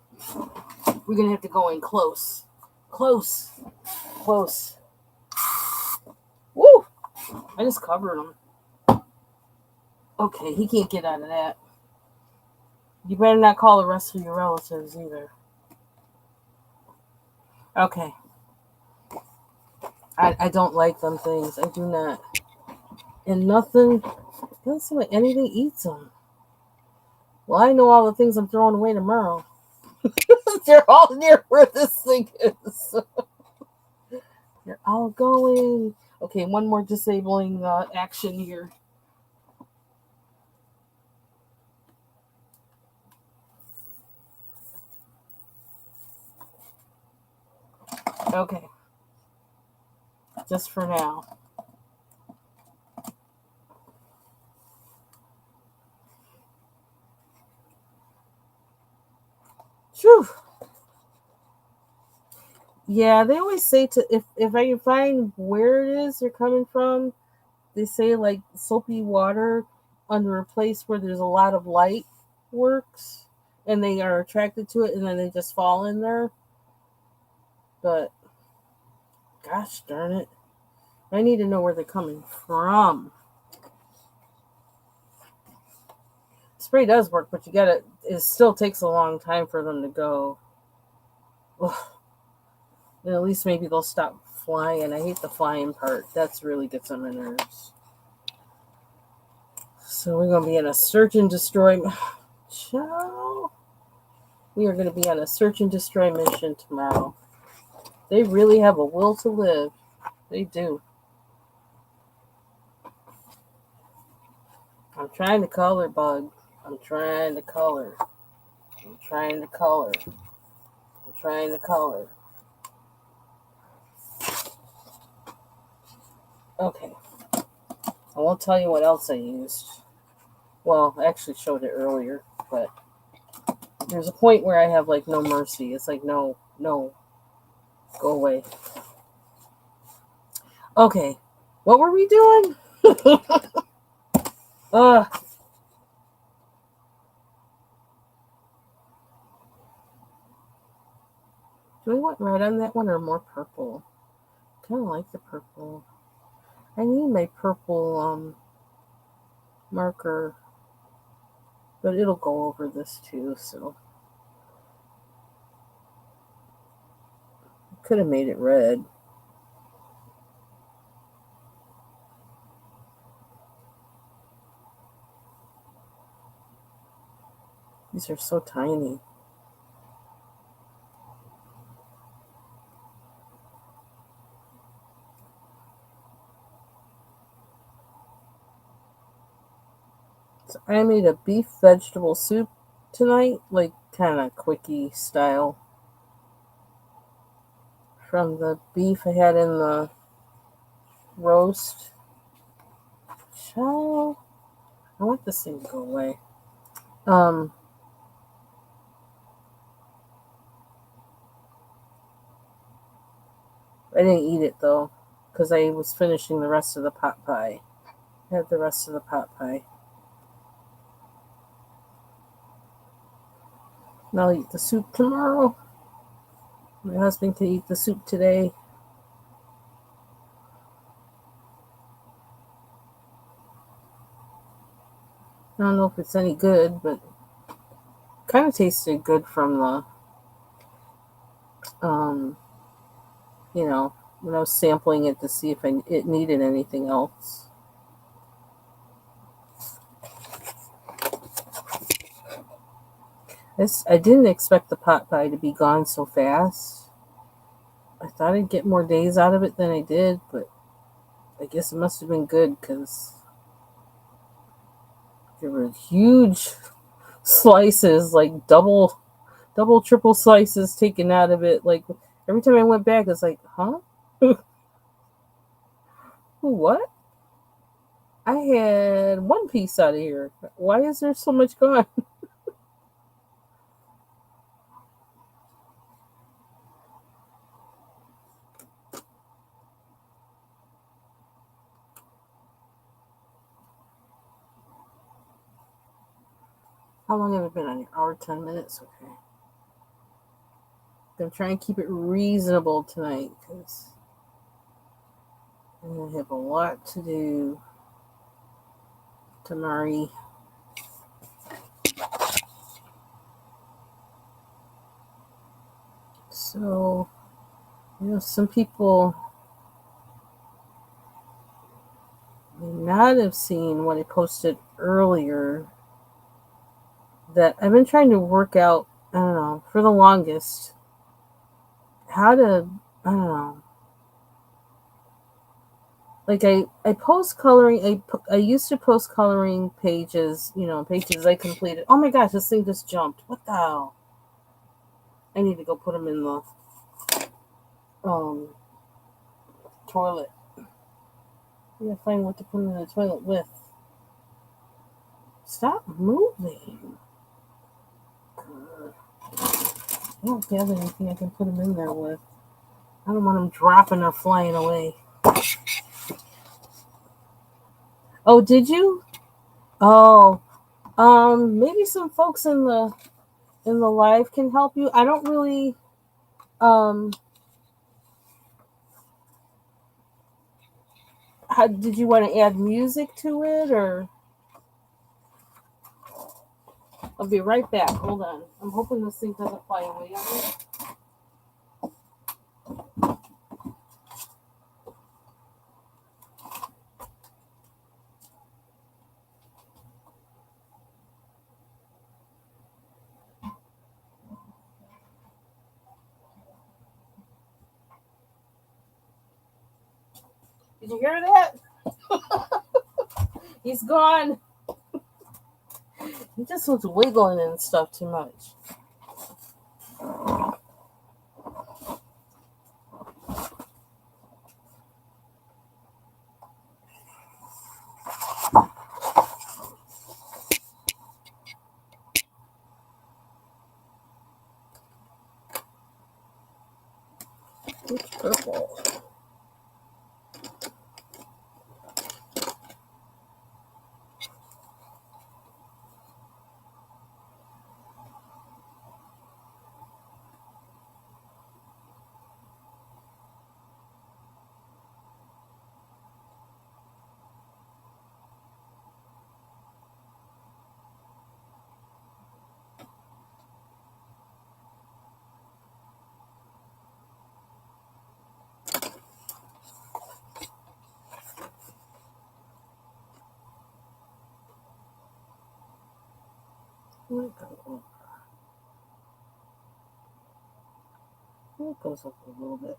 We're gonna have to go in close. Close. Close. Woo! I just covered him. Okay, he can't get out of that. You better not call the rest of your relatives either. Okay. I don't like them things. I do not. And nothing, doesn't seem like anything eats them. Well, I know all the things I'm throwing away tomorrow. They're all near where this thing is. They're all going. Okay, one more disabling action here. Okay. Just for now. Phew. Yeah, they always say to if I can find where it is they're coming from, they say like soapy water under a place where there's a lot of light works and they are attracted to it and then they just fall in there. But gosh darn it. I need to know where they're coming from. Spray does work, but it still takes a long time for them to go. Ugh. And at least maybe they'll stop flying. I hate the flying part. That's really gets on my nerves. So we're going to be in a search and destroy. Ciao. We are going to be on a search and destroy mission tomorrow. They really have a will to live. They do. I'm trying to color, bug. I'm trying to color. I'm trying to color. I'm trying to color. Okay. I won't tell you what else I used. Well, I actually showed it earlier, but there's a point where I have like no mercy. It's like no, go away. Okay, what were we doing? uh do we want red on that one or more purple? Kind of like the purple. I need my purple marker, but it'll go over this too, so could have made it red. These are so tiny. So I made a beef vegetable soup tonight, like kind of quickie style. From the beef I had in the roast. Child, I want this thing to go away. Um, I didn't eat it though, because I was finishing the rest of the pot pie. I had the rest of the pot pie. And I'll eat the soup tomorrow. My husband can eat the soup today. I don't know if it's any good, but kind of tasted good from the, um, when I was sampling it to see if it needed anything else. I didn't expect the pot pie to be gone so fast. I thought I'd get more days out of it than I did, but I guess it must have been good because there were huge slices, like double, triple slices taken out of it. Like every time I went back, it's like, huh? What? I had one piece out of here. Why is there so much gone? How long have I been on here? Hour, 10 minutes? Okay. I'm trying to keep it reasonable tonight because I'm going to have a lot to do tomorrow. So, some people may not have seen what I posted earlier that I've been trying to work out, I don't know, for the longest, how to, I don't know, like I post coloring, I used to post coloring pages, pages I completed. Oh my gosh, this thing just jumped. What the hell? I need to go put them in the um toilet. I gotta find what to put in the toilet with. Stop moving. I don't have anything I can put them in there with. I don't want them dropping or flying away. Oh, did you? Oh, maybe some folks in the live can help you. I don't really. Um, did you want to add music to it, or? I'll be right back. Hold on. I'm hoping this thing doesn't fly away on me. Did you hear that? He's gone. He just was wiggling and stuff too much. It's purple. It goes up a little bit.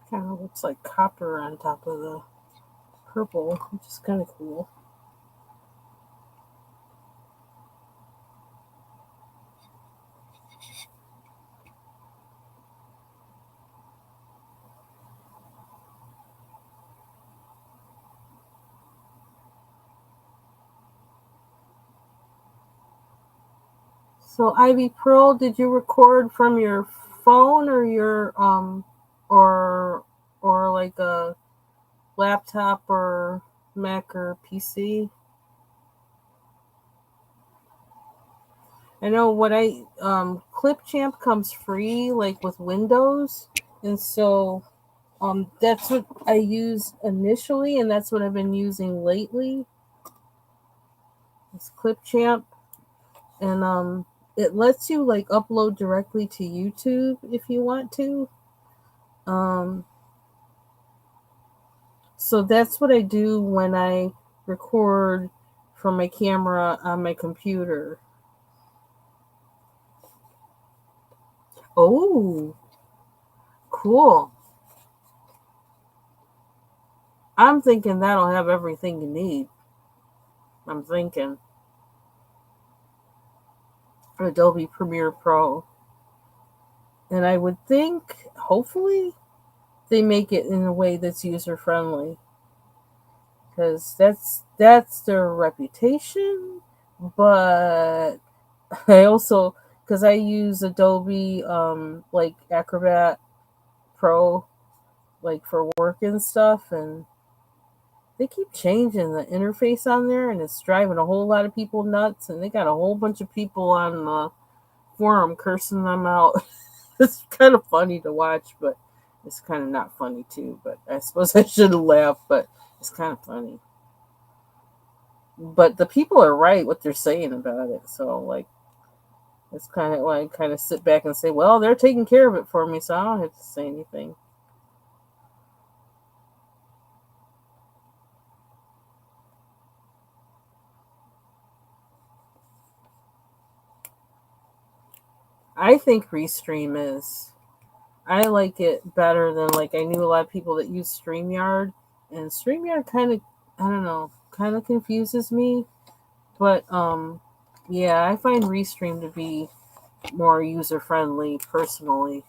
Kind of looks like copper on top of the purple, which is kind of cool. So Ivy Pearl, did you record from your phone or your or like a laptop or Mac or PC? I know what I Clipchamp comes free like with Windows, and so that's what I used initially, and that's what I've been using lately. It's Clipchamp, and it lets you like upload directly to YouTube if you want to. Um, so that's what I do when I record from my camera on my computer. Oh, cool. I'm thinking that'll have everything you need. I'm thinking Adobe Premiere Pro. And I would think, hopefully, they make it in a way that's user friendly, because that's their reputation. But I also, because I use Adobe like Acrobat Pro like for work and stuff, and they keep changing the interface on there, and it's driving a whole lot of people nuts, and they got a whole bunch of people on the forum cursing them out. It's kind of funny to watch, but it's kind of not funny too. But I suppose I shouldn't laugh, but it's kind of funny. But the people are right what they're saying about it. So like, it's kind of like kind of sit back and say, well, they're taking care of it for me, so I don't have to say anything. I think Restream is. I like it better than like I knew a lot of people that use StreamYard, and StreamYard kind of, I don't know, kind of confuses me. But yeah, I find Restream to be more user friendly personally.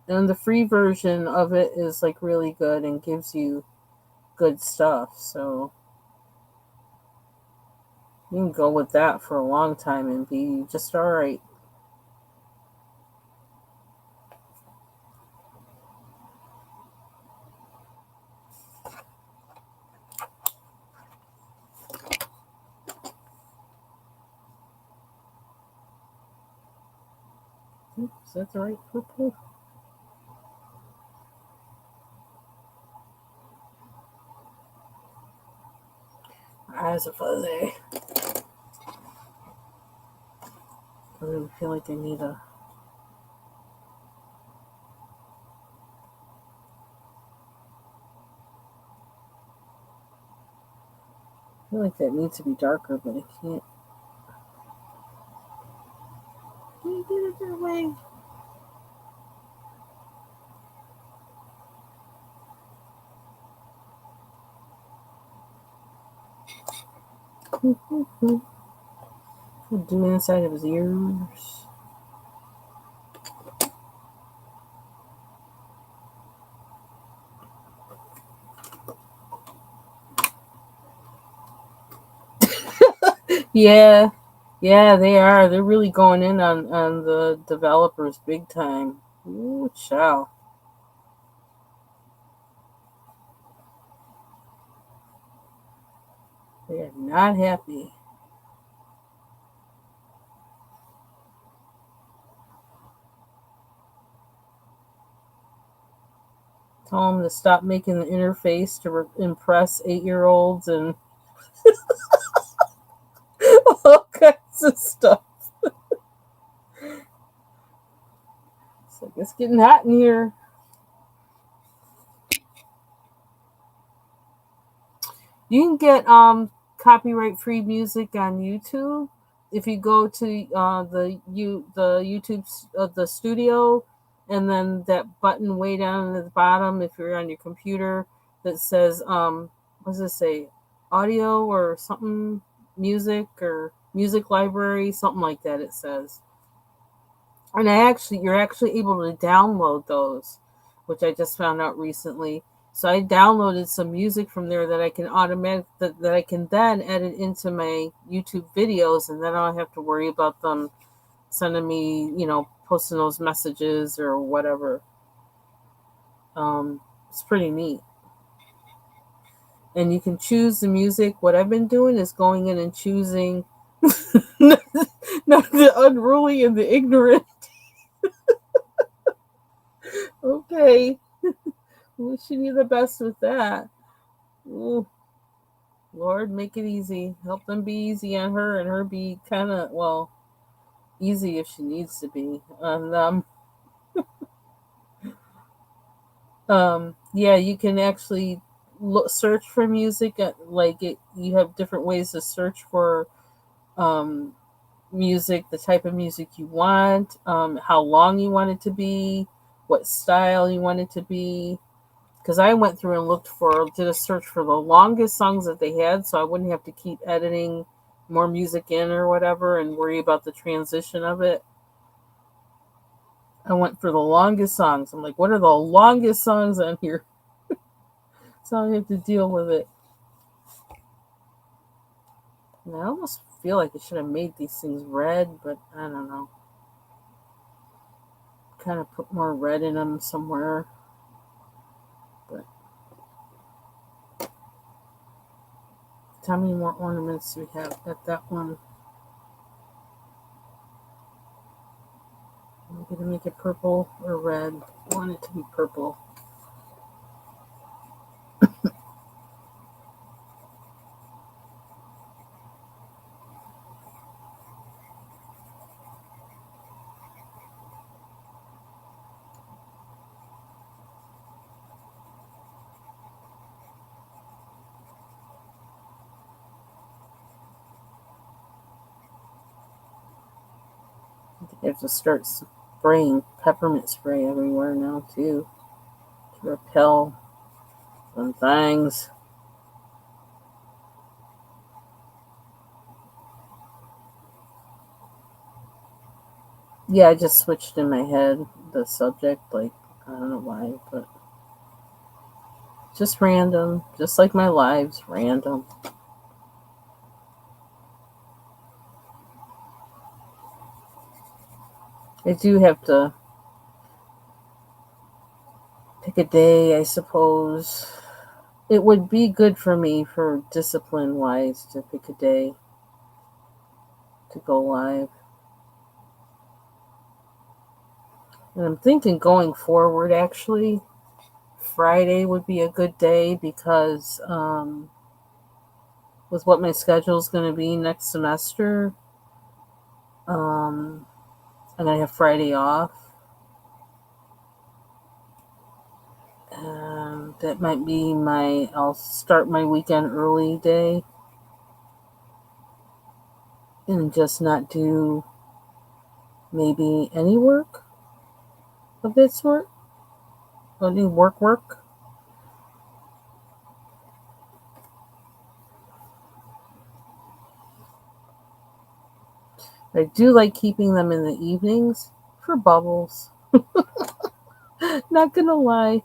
And the free version of it is like really good and gives you good stuff. So you can go with that for a long time and be just all right. Is that the right purple? My eyes are fuzzy. I really feel like I need a. I feel like that needs to be darker, but I can't. Can you get it that way? Do inside of his ears. Yeah, yeah, they are. They're really going in on the developers big time. Ooh, chow. They are not happy. Tell them to stop making the interface to impress 8-year-olds and all kinds of stuff. It's like it's getting hot in here. You can get copyright free music on YouTube if you go to the YouTube the studio, and then that button way down at the bottom if you're on your computer that says what does it say, audio or something, music or music library, something like that it says. And you're actually able to download those, which I just found out recently. So I downloaded some music from there that I can that I can then edit into my YouTube videos, and then I don't have to worry about them sending me, posting those messages or whatever. It's pretty neat. And you can choose the music. What I've been doing is going in and choosing not the unruly and the ignorant. Okay, wishing you the best with that. Ooh, Lord, make it easy. Help them be easy on her, and her be kind of, well, easy if she needs to be. And yeah, you can actually search for music. You have different ways to search for um, music, the type of music you want, how long you want it to be, what style you want it to be. Because I went through and did a search for the longest songs that they had, so I wouldn't have to keep editing more music in or whatever and worry about the transition of it. I went for the longest songs. I'm like, what are the longest songs on here? So I have to deal with it. And I almost feel like I should have made these things red, but I don't know. Kind of put more red in them somewhere. But how many more ornaments do we have at that one? I'm going to make it purple or red. I want it to be purple. I have to start spraying peppermint spray everywhere now, too, to repel some things. Yeah, I just switched in my head the subject, like, I don't know why, but just random, just like my lives, random. I do have to pick a day, I suppose. It would be good for me for discipline wise to pick a day to go live. And I'm thinking going forward, actually, Friday would be a good day because with what my schedule is going to be next semester, um, I'm going to have Friday off. That might be I'll start my weekend early day and just not do maybe any work of that sort. Any work. I do like keeping them in the evenings for bubbles. Not gonna lie.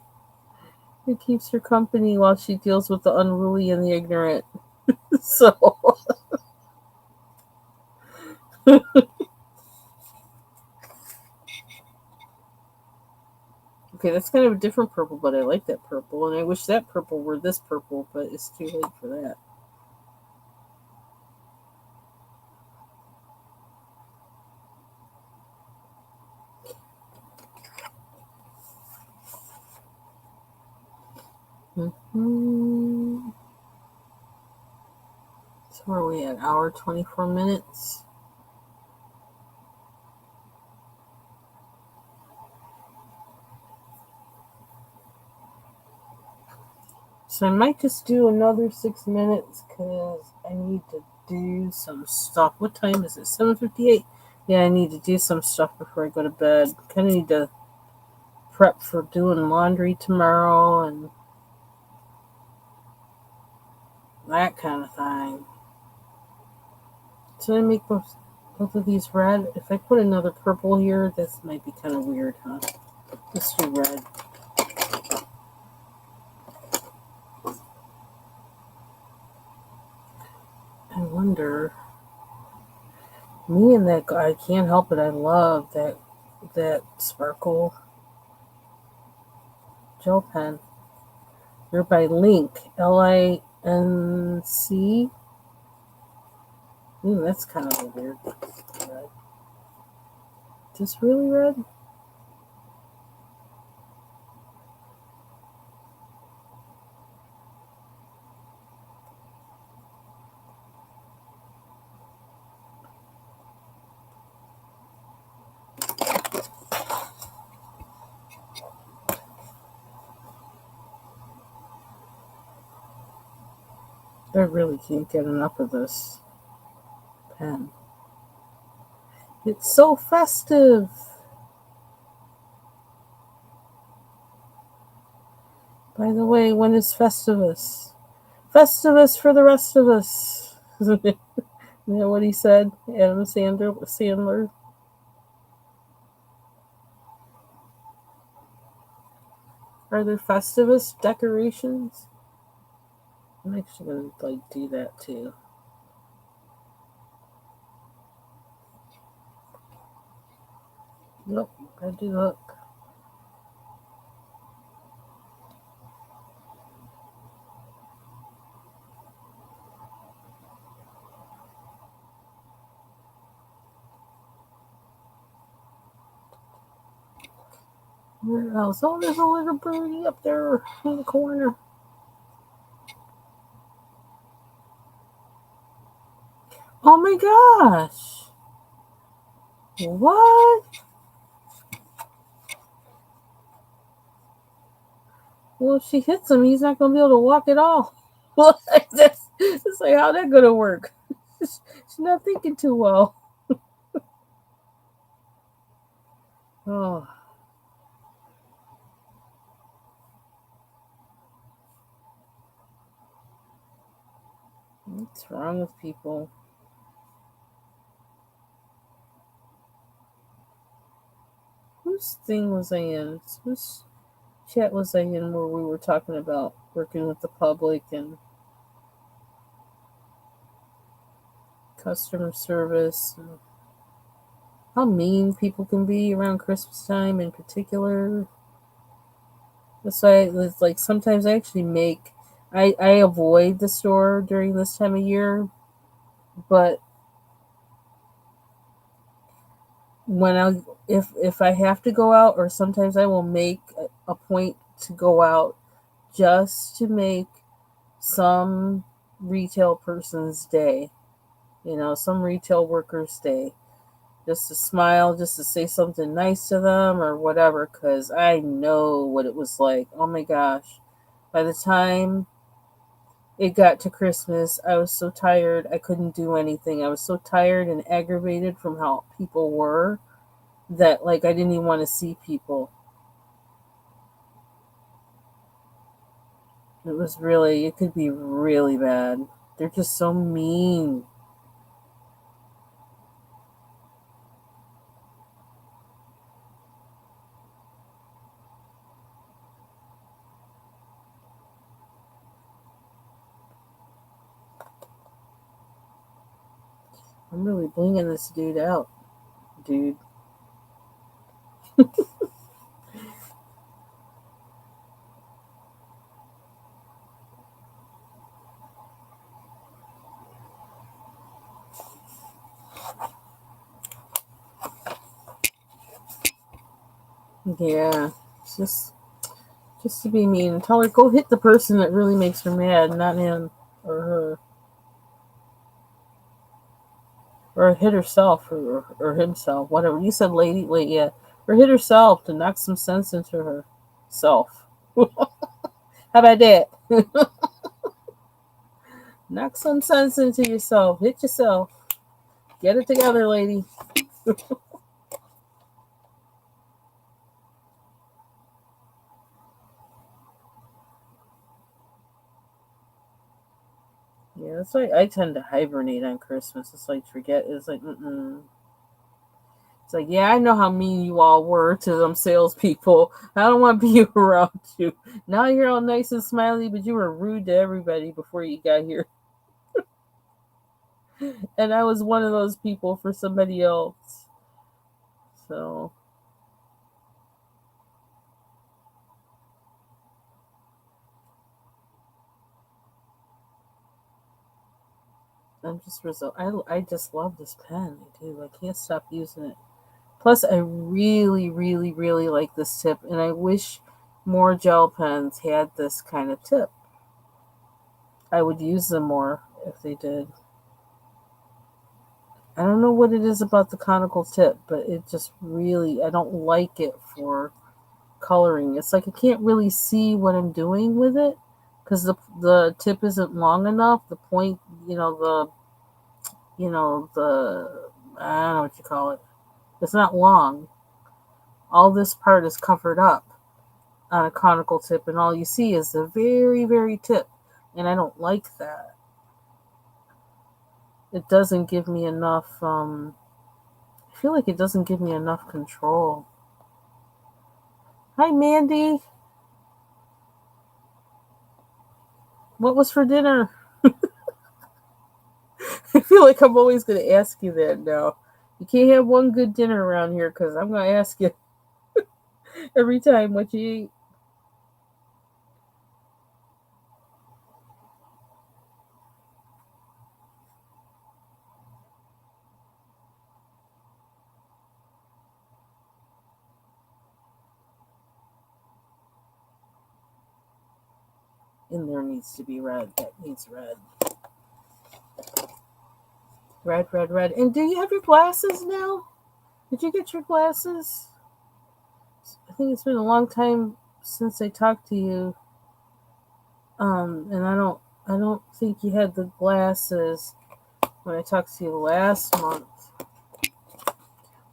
It keeps her company while she deals with the unruly and the ignorant. So, okay, that's kind of a different purple, but I like that purple, and I wish that purple were this purple, but it's too late for that. Mm-hmm. So where are we at? Hour 24 minutes. So I might just do another 6 minutes because I need to do some stuff. What time is it? 7:58. Yeah, I need to do some stuff before I go to bed. Kind of need to prep for doing laundry tomorrow and that kind of thing. So I make Both of these red. If I put another purple here, this might be kind of weird, huh? Let's do red. I wonder. Me and that guy, I can't help it. I love that sparkle gel pen. They're by Link, Linc. Ooh, that's kind of a weird red. Is this really red? I really can't get enough of this pen. It's so festive. By the way, when is Festivus? Festivus for the rest of us. You know what he said? Adam Sandler. Are there Festivus decorations? I'm actually gonna do that too. Nope, I do look. Where else? Oh, there's a little birdie up there in the corner. Oh my gosh! What? Well, if she hits him, he's not gonna be able to walk at all. It's like, how that gonna work? She's not thinking too well. Oh, what's wrong with people? Whose thing was I in? Whose chat was I in where we were talking about working with the public and customer service and how mean people can be around Christmas time in particular? That's why it's like sometimes I actually I avoid the store during this time of year, but when if I have to go out, or sometimes I will make a point to go out just to make some retail person's day, some retail worker's day, just to smile, just to say something nice to them or whatever, because I know what it was like. Oh my gosh. By the time it got to Christmas, I was so tired I couldn't do anything. I was so tired and aggravated from how people were that like I didn't even want to see people. It could be really bad. They're just so mean. I'm really blinging this dude out, dude. Yeah, it's just to be mean and tell her go hit the person that really makes her mad, not him or her, or hit herself or himself, whatever you said, lady. Wait, yeah, or hit herself to knock some sense into herself. How about that? Knock some sense into yourself. Hit yourself. Get it together, lady. Yeah, it's like I tend to hibernate on Christmas. It's like forget. It's like mm-mm. It's like, yeah, I know how mean you all were to them salespeople. I don't want to be around you. Now you're all nice and smiley, but you were rude to everybody before you got here. And I was one of those people for somebody else. So I'm just result. I just love this pen. I do. I can't stop using it. Plus, I really, really, really like this tip, and I wish more gel pens had this kind of tip. I would use them more if they did. I don't know what it is about the conical tip, but it just really, I don't like it for coloring. It's like I can't really see what I'm doing with it because the tip isn't long enough. The point, the I don't know what you call it. It's not long. All this part is covered up on a conical tip, and all you see is the very, very tip. And I don't like that. It doesn't give me enough. I feel like it doesn't give me enough control. Hi, Mandy. What was for dinner? I feel like I'm always going to ask you that now. You can't have one good dinner around here because I'm going to ask you every time what you eat. And there needs to be red. That needs red. Red, red, red. And do you have your glasses now? Did you get your glasses? I think it's been a long time since I talked to you. And I don't think you had the glasses when I talked to you last month.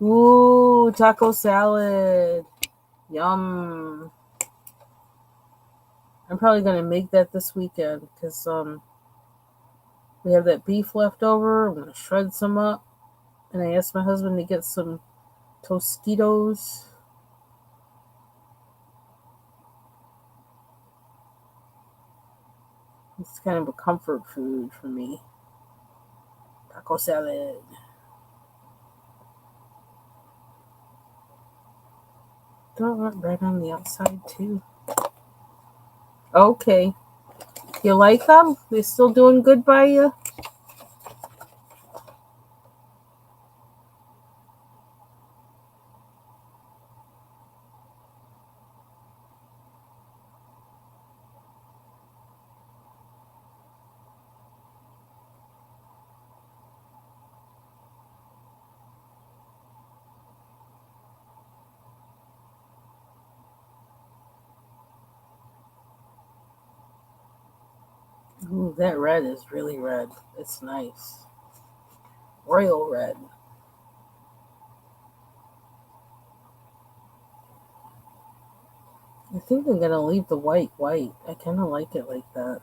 Ooh, taco salad. Yum. I'm probably gonna make that this weekend because we have that beef left over. I'm gonna shred some up, and I asked my husband to get some Tostitos. It's kind of a comfort food for me. Taco salad. Do I want bread on the outside too? Okay. You like them? They still doing good by you? Ooh, that red is really red. It's nice. Royal red. I think I'm gonna leave the white white. I kind of like it like that.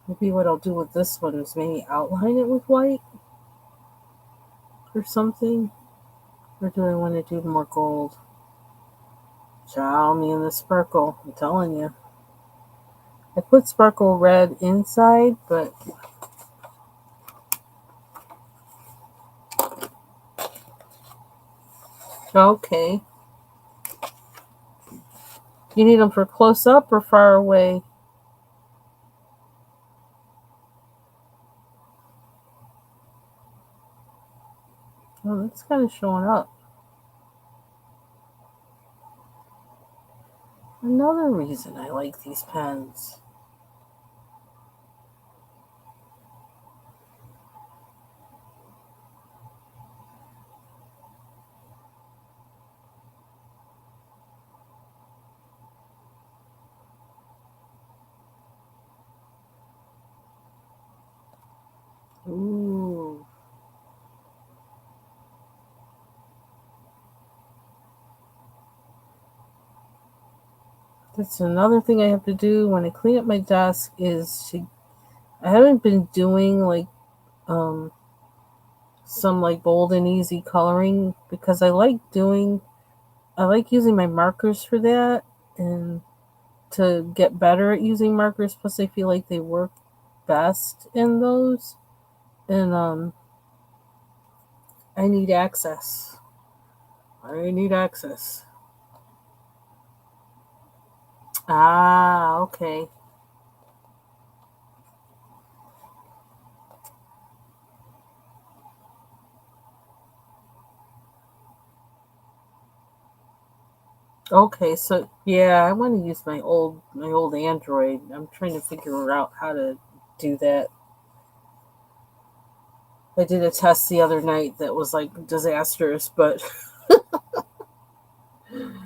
Maybe what I'll do with this one is maybe outline it with white or something. Or do I want to do more gold? Chow me in the sparkle. I'm telling you. I put sparkle red inside, but okay. You need them for close up or far away? Oh, that's kind of showing up. Another reason I like these pens. Ooh. That's another thing I have to do when I clean up my desk is to. I haven't been doing like um, some like bold and easy coloring because I like using my markers for that and to get better at using markers. Plus, I feel like they work best in those, and I need access. I need access. Ah, okay. Okay, so yeah, I want to use my old Android. I'm trying to figure out how to do that. I did a test the other night that was like disastrous, but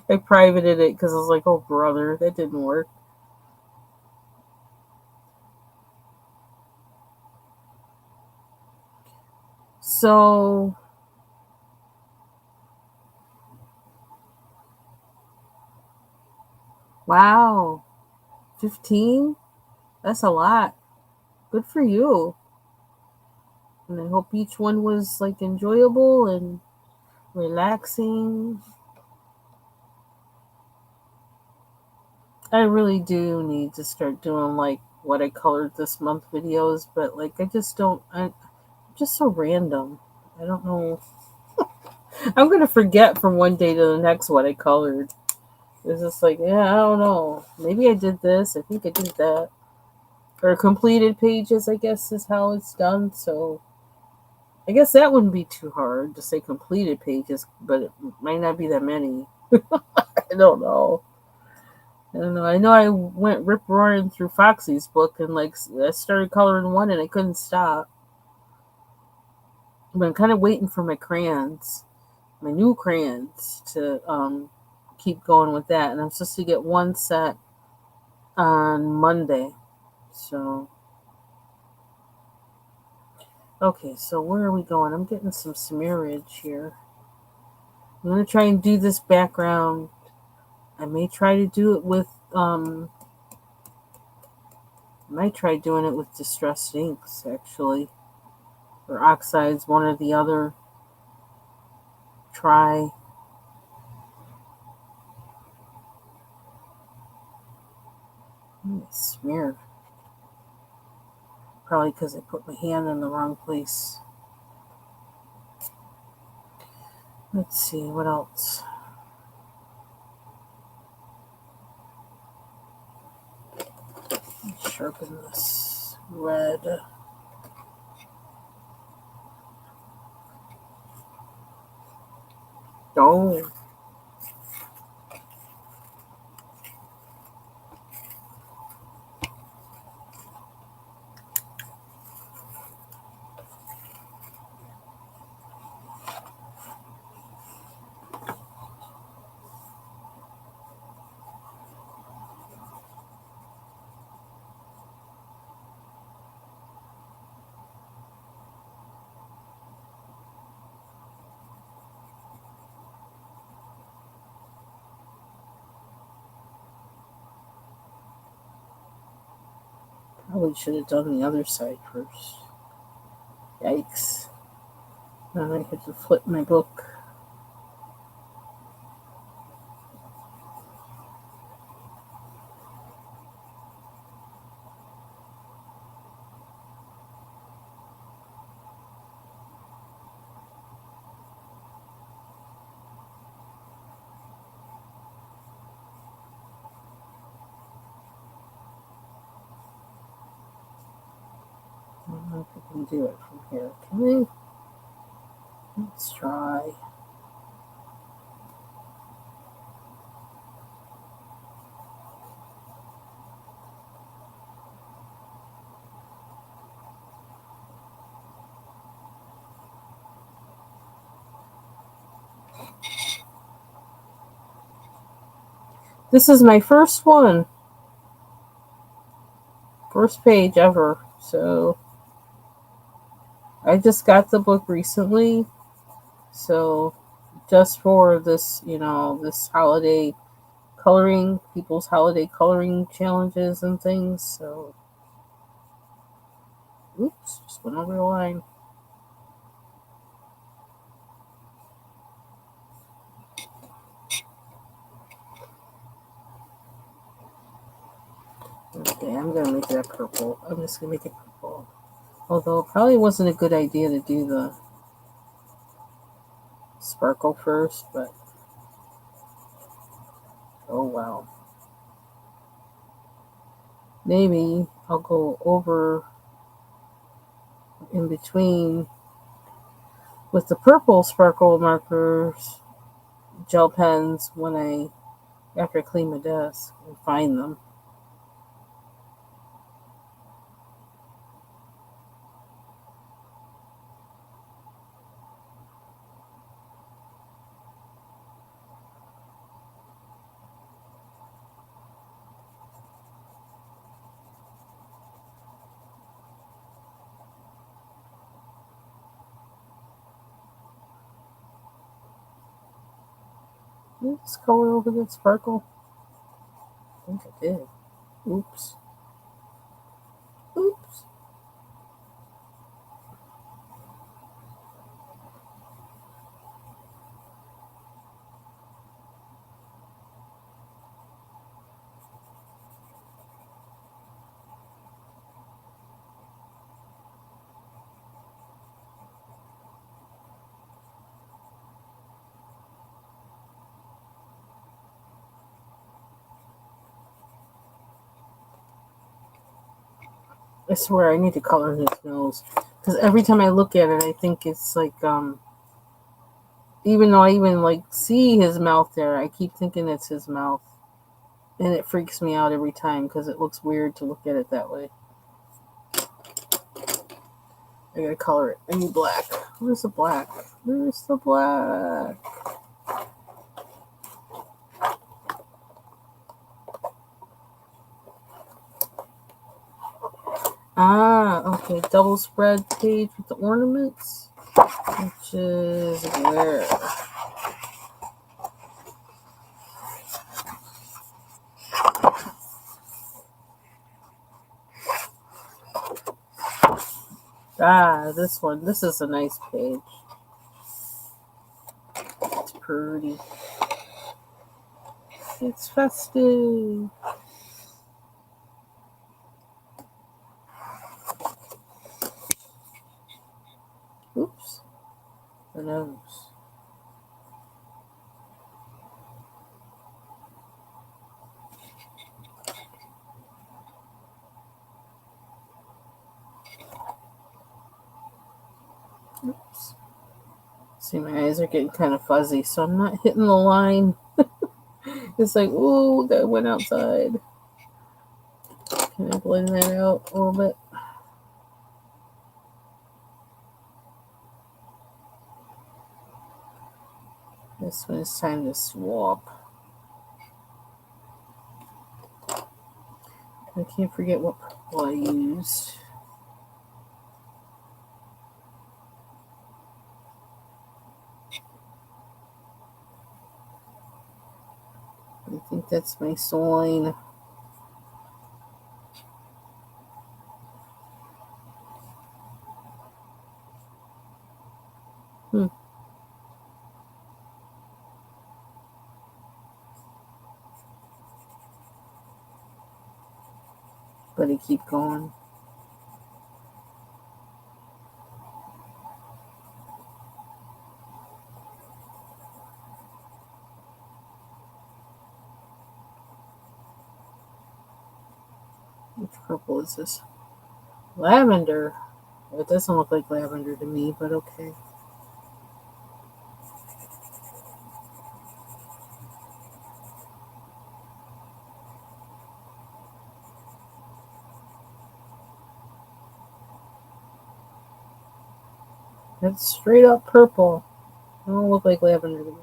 I privated it because I was like, "Oh brother, that didn't work." So wow, 15? That's a lot. Good for you. And I hope each one was like enjoyable and relaxing. I really do need to start doing like what I colored this month videos, but like I just don't. I'm just so random. I don't know. I'm gonna forget from one day to the next what I colored. It's just like, yeah, I don't know. Maybe I did this. I think I did that. Or completed pages, I guess, is how it's done. So I guess that wouldn't be too hard to say completed pages, but it might not be that many. I don't know. I don't know. I know I went rip roaring through Foxy's book and like I started coloring one and I couldn't stop. But I'm kind of waiting for my crayons, my new crayons, to keep going with that. And I'm supposed to get one set on Monday. So okay, so where are we going? I'm getting some smearage here. I'm gonna try and do this background. I may try to do it with I might try doing it with distressed inks actually. Or oxides, one or the other. Try. It's smeared. Probably because I put my hand in the wrong place. Let's see, what else? Sharpen this red. Oh, probably should have done the other side first. Yikes. Now I have to flip my book. I don't know if I can do it from here. Can I? Let's try. This is my first one. First page ever. So I just got the book recently. So just for this, this holiday coloring, people's holiday coloring challenges and things. So, oops, just went over the line. Okay, I'm gonna make that purple. I'm just gonna make it purple. Although it probably wasn't a good idea to do the sparkle first, but oh well. Maybe I'll go over in between with the purple sparkle markers, gel pens after I clean my desk and find them. Did I just color over that sparkle? I think I did. Oops. Oops. I swear I need to color his nose. Because every time I look at it, I think it's like, even though I even like see his mouth there, I keep thinking it's his mouth. And it freaks me out every time because it looks weird to look at it that way. I gotta color it. I need black. Where's the black? Where's the black? Ah, okay. Double spread page with the ornaments. Which is where? Ah, this one. This is a nice page. It's pretty. It's festive. Oops. The nose. Oops. See, my eyes are getting kind of fuzzy, so I'm not hitting the line. It's like, ooh, that went outside. Can I blend that out a little bit? This one is time to swap. I can't forget what purple I used. I think that's my swine. But I keep going. Which purple is this? Lavender. It doesn't look like lavender to me, but okay. It's straight up purple. It don't look like lavender to me.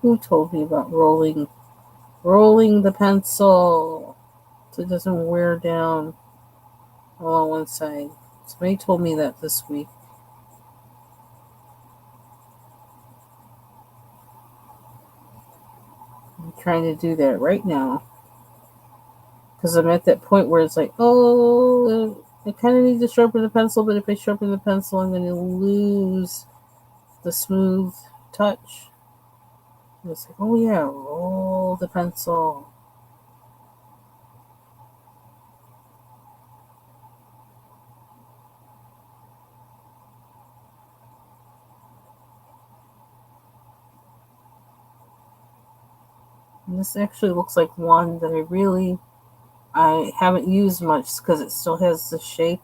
Who told me about rolling the pencil so it doesn't wear down all on one side? Somebody told me that this week. I'm trying to do that right now because I'm at that point where it's like, oh, I kind of need to sharpen the pencil, but if I sharpen the pencil, I'm going to lose the smooth touch. And it's like, oh yeah, roll the pencil. And this actually looks like one that I haven't used much because it still has the shape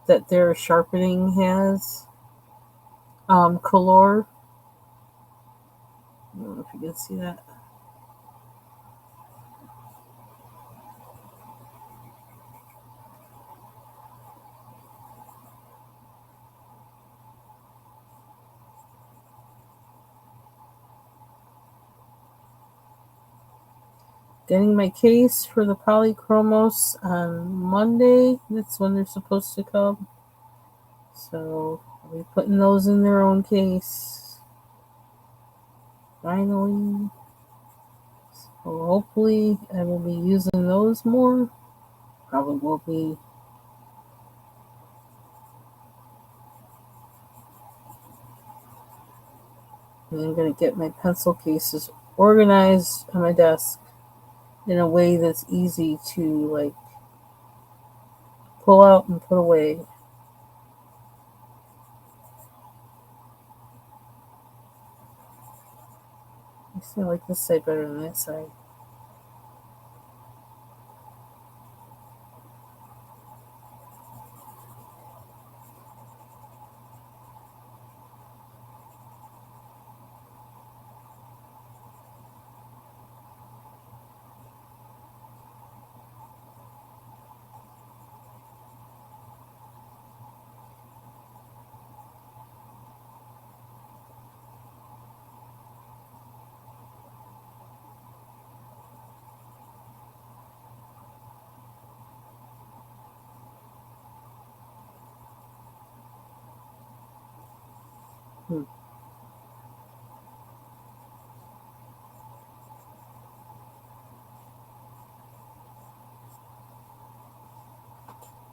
that their sharpening has. Color. I don't know if you can see that. Getting my case for the Polychromos on Monday. That's when they're supposed to come. So I'll be putting those in their own case. Finally. So hopefully I will be using those more. Probably will be. And I'm going to get my pencil cases organized on my desk in a way that's easy to like pull out and put away. I like this side better than that side.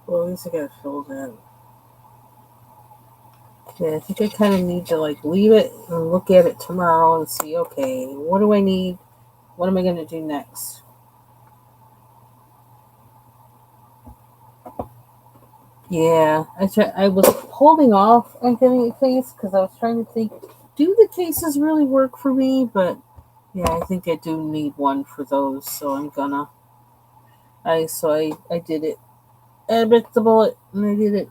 Well, at least I got it filled in. Yeah, I think I kind of need to like leave it and look at it tomorrow and see, okay, what do I need? What am I going to do next? Yeah, I was holding off on getting a case because I was trying to think, do the cases really work for me? But yeah, I think I do need one for those, so I'm gonna. I did it. I bit the bullet and I did it.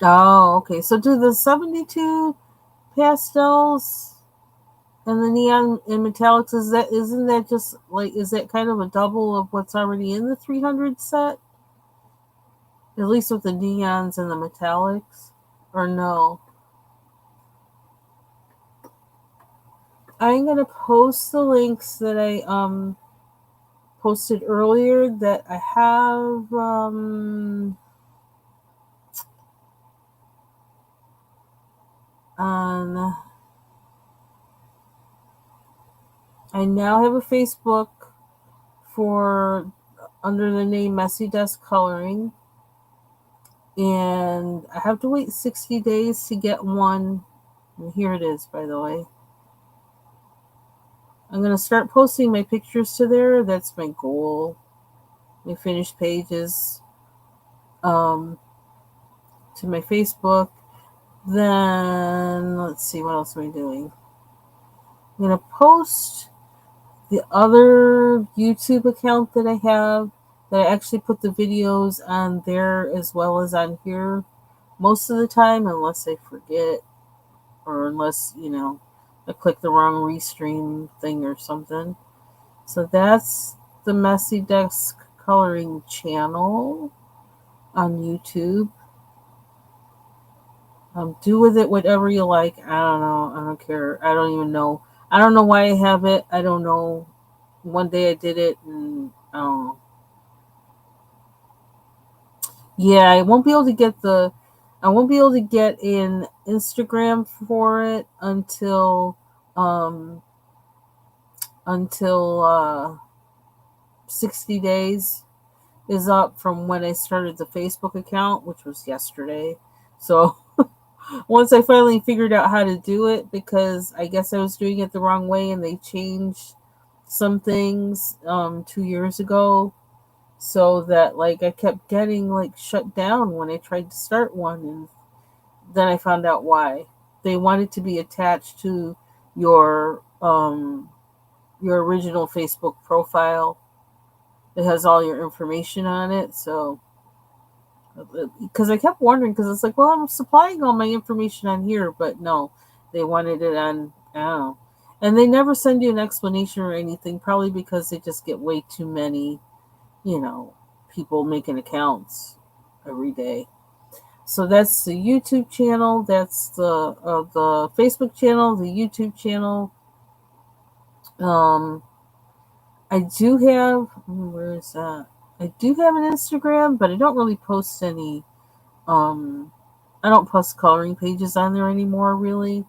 Oh, okay. So do the 72 pastels and the neon and metallics, isn't that just like, is that kind of a double of what's already in the 300 set? At least with the neons and the metallics? Or no? I'm gonna post the links that I posted earlier that I have on. I now have a Facebook for under the name Messy Desk Coloring, and I have to wait 60 days to get one. And here it is, by the way. I'm gonna start posting my pictures to there. That's my goal. My finished pages um, to my Facebook. Then let's see, what else am I doing? I'm gonna post the other YouTube account that I have, that I actually put the videos on there as well as on here most of the time, unless I forget or unless, I click the wrong restream thing or something. So that's the Messy Desk coloring channel on YouTube. Do with it whatever you like. I don't know. I don't care. I don't even know. I don't know why I have it. I don't know. One day I did it, and yeah, I won't be able to get the. I won't be able to get in Instagram for it um until 60 days is up from when I started the Facebook account, which was yesterday. So once I finally figured out how to do it, because I guess I was doing it the wrong way and they changed some things 2 years ago, so that like I kept getting like shut down when I tried to start one, and then I found out why. They wanted to be attached to your your original Facebook profile. It has all your information on it, so because I kept wondering, because it's like, well, I'm supplying all my information on here, but no, they wanted it on, I don't know. And they never send you an explanation or anything, probably because they just get way too many, you know, people making accounts every day. So that's the YouTube channel, that's the Facebook channel, the YouTube channel. Um, I do have, where is that? I do have an Instagram, but I don't really post any. Um, I don't post coloring pages on there anymore, really.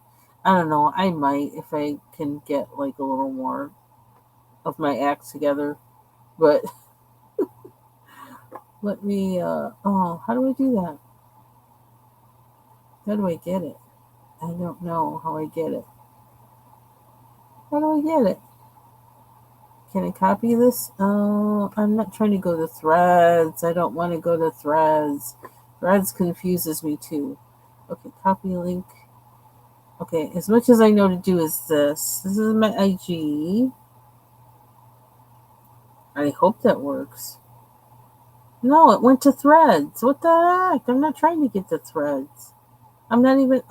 I don't know. I might if I can get like a little more of my act together. But let me, oh, how do I do that? How do I get it? I don't know how I get it. How do I get it? Can I copy this? I'm not trying to go to threads. I don't want to go to threads. Threads confuses me too. Okay, copy link. Okay, as much as I know to do is this. This is my IG. I hope that works. No, it went to threads. What the heck? I'm not trying to get to threads. I'm not even.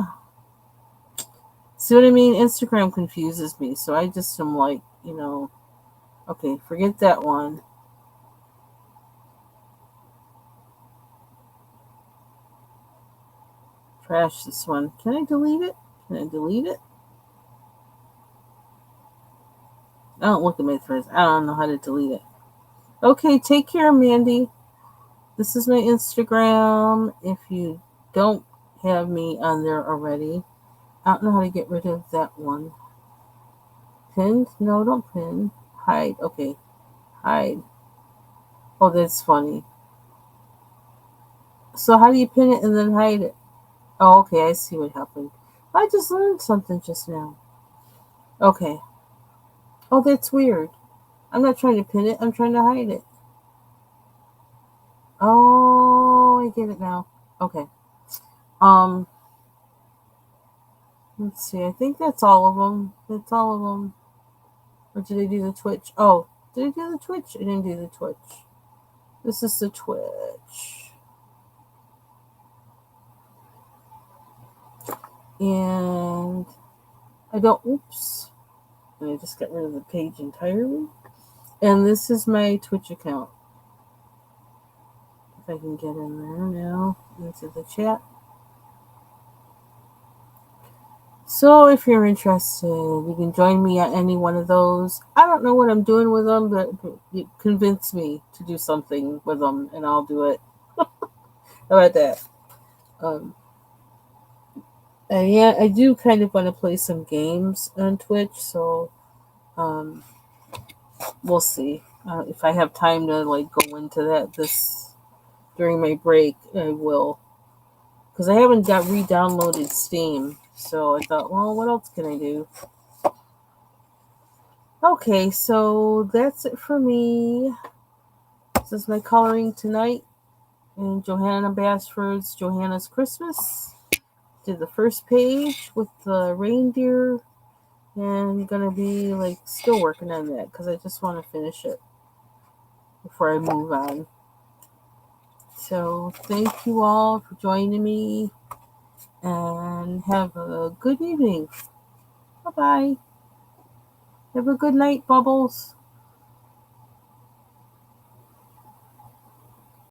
See what I mean? Instagram confuses me. So I just am like, okay, forget that one. Trash this one. Can I delete it? Can I delete it? I don't look at my threads. I don't know how to delete it. Okay, take care, Mandy. This is my Instagram. If you don't have me on there already, I don't know how to get rid of that one. Pinned? No, don't pin. Hide. Okay. Hide. Oh, that's funny. So how do you pin it and then hide it? Oh, okay. I see what happened. I just learned something just now. Okay. Oh, that's weird. I'm not trying to pin it. I'm trying to hide it. Oh, I get it now. Okay. Um, let's see. I think that's all of them. That's all of them. Or did I do the Twitch? Oh, did I do the Twitch? I didn't do the Twitch. This is the Twitch. And I don't, oops. And I just got rid of the page entirely. And this is my Twitch account. If I can get in there now into the chat. So if you're interested, you can join me at any one of those. I don't know what I'm doing with them, but you convince me to do something with them, and I'll do it. How about that? And yeah, I do kind of want to play some games on Twitch, so um, we'll see. If I have time to like go into that this during my break, I will. Because I haven't got re-downloaded Steam, so I thought, well, what else can I do? Okay, so that's it for me. This is my coloring tonight in Johanna Basford's Johanna's Christmas. Did the first page with the reindeer, and I'm gonna be like still working on that because I just want to finish it before I move on. So thank you all for joining me, and have a good evening. Bye bye. Have a good night, Bubbles.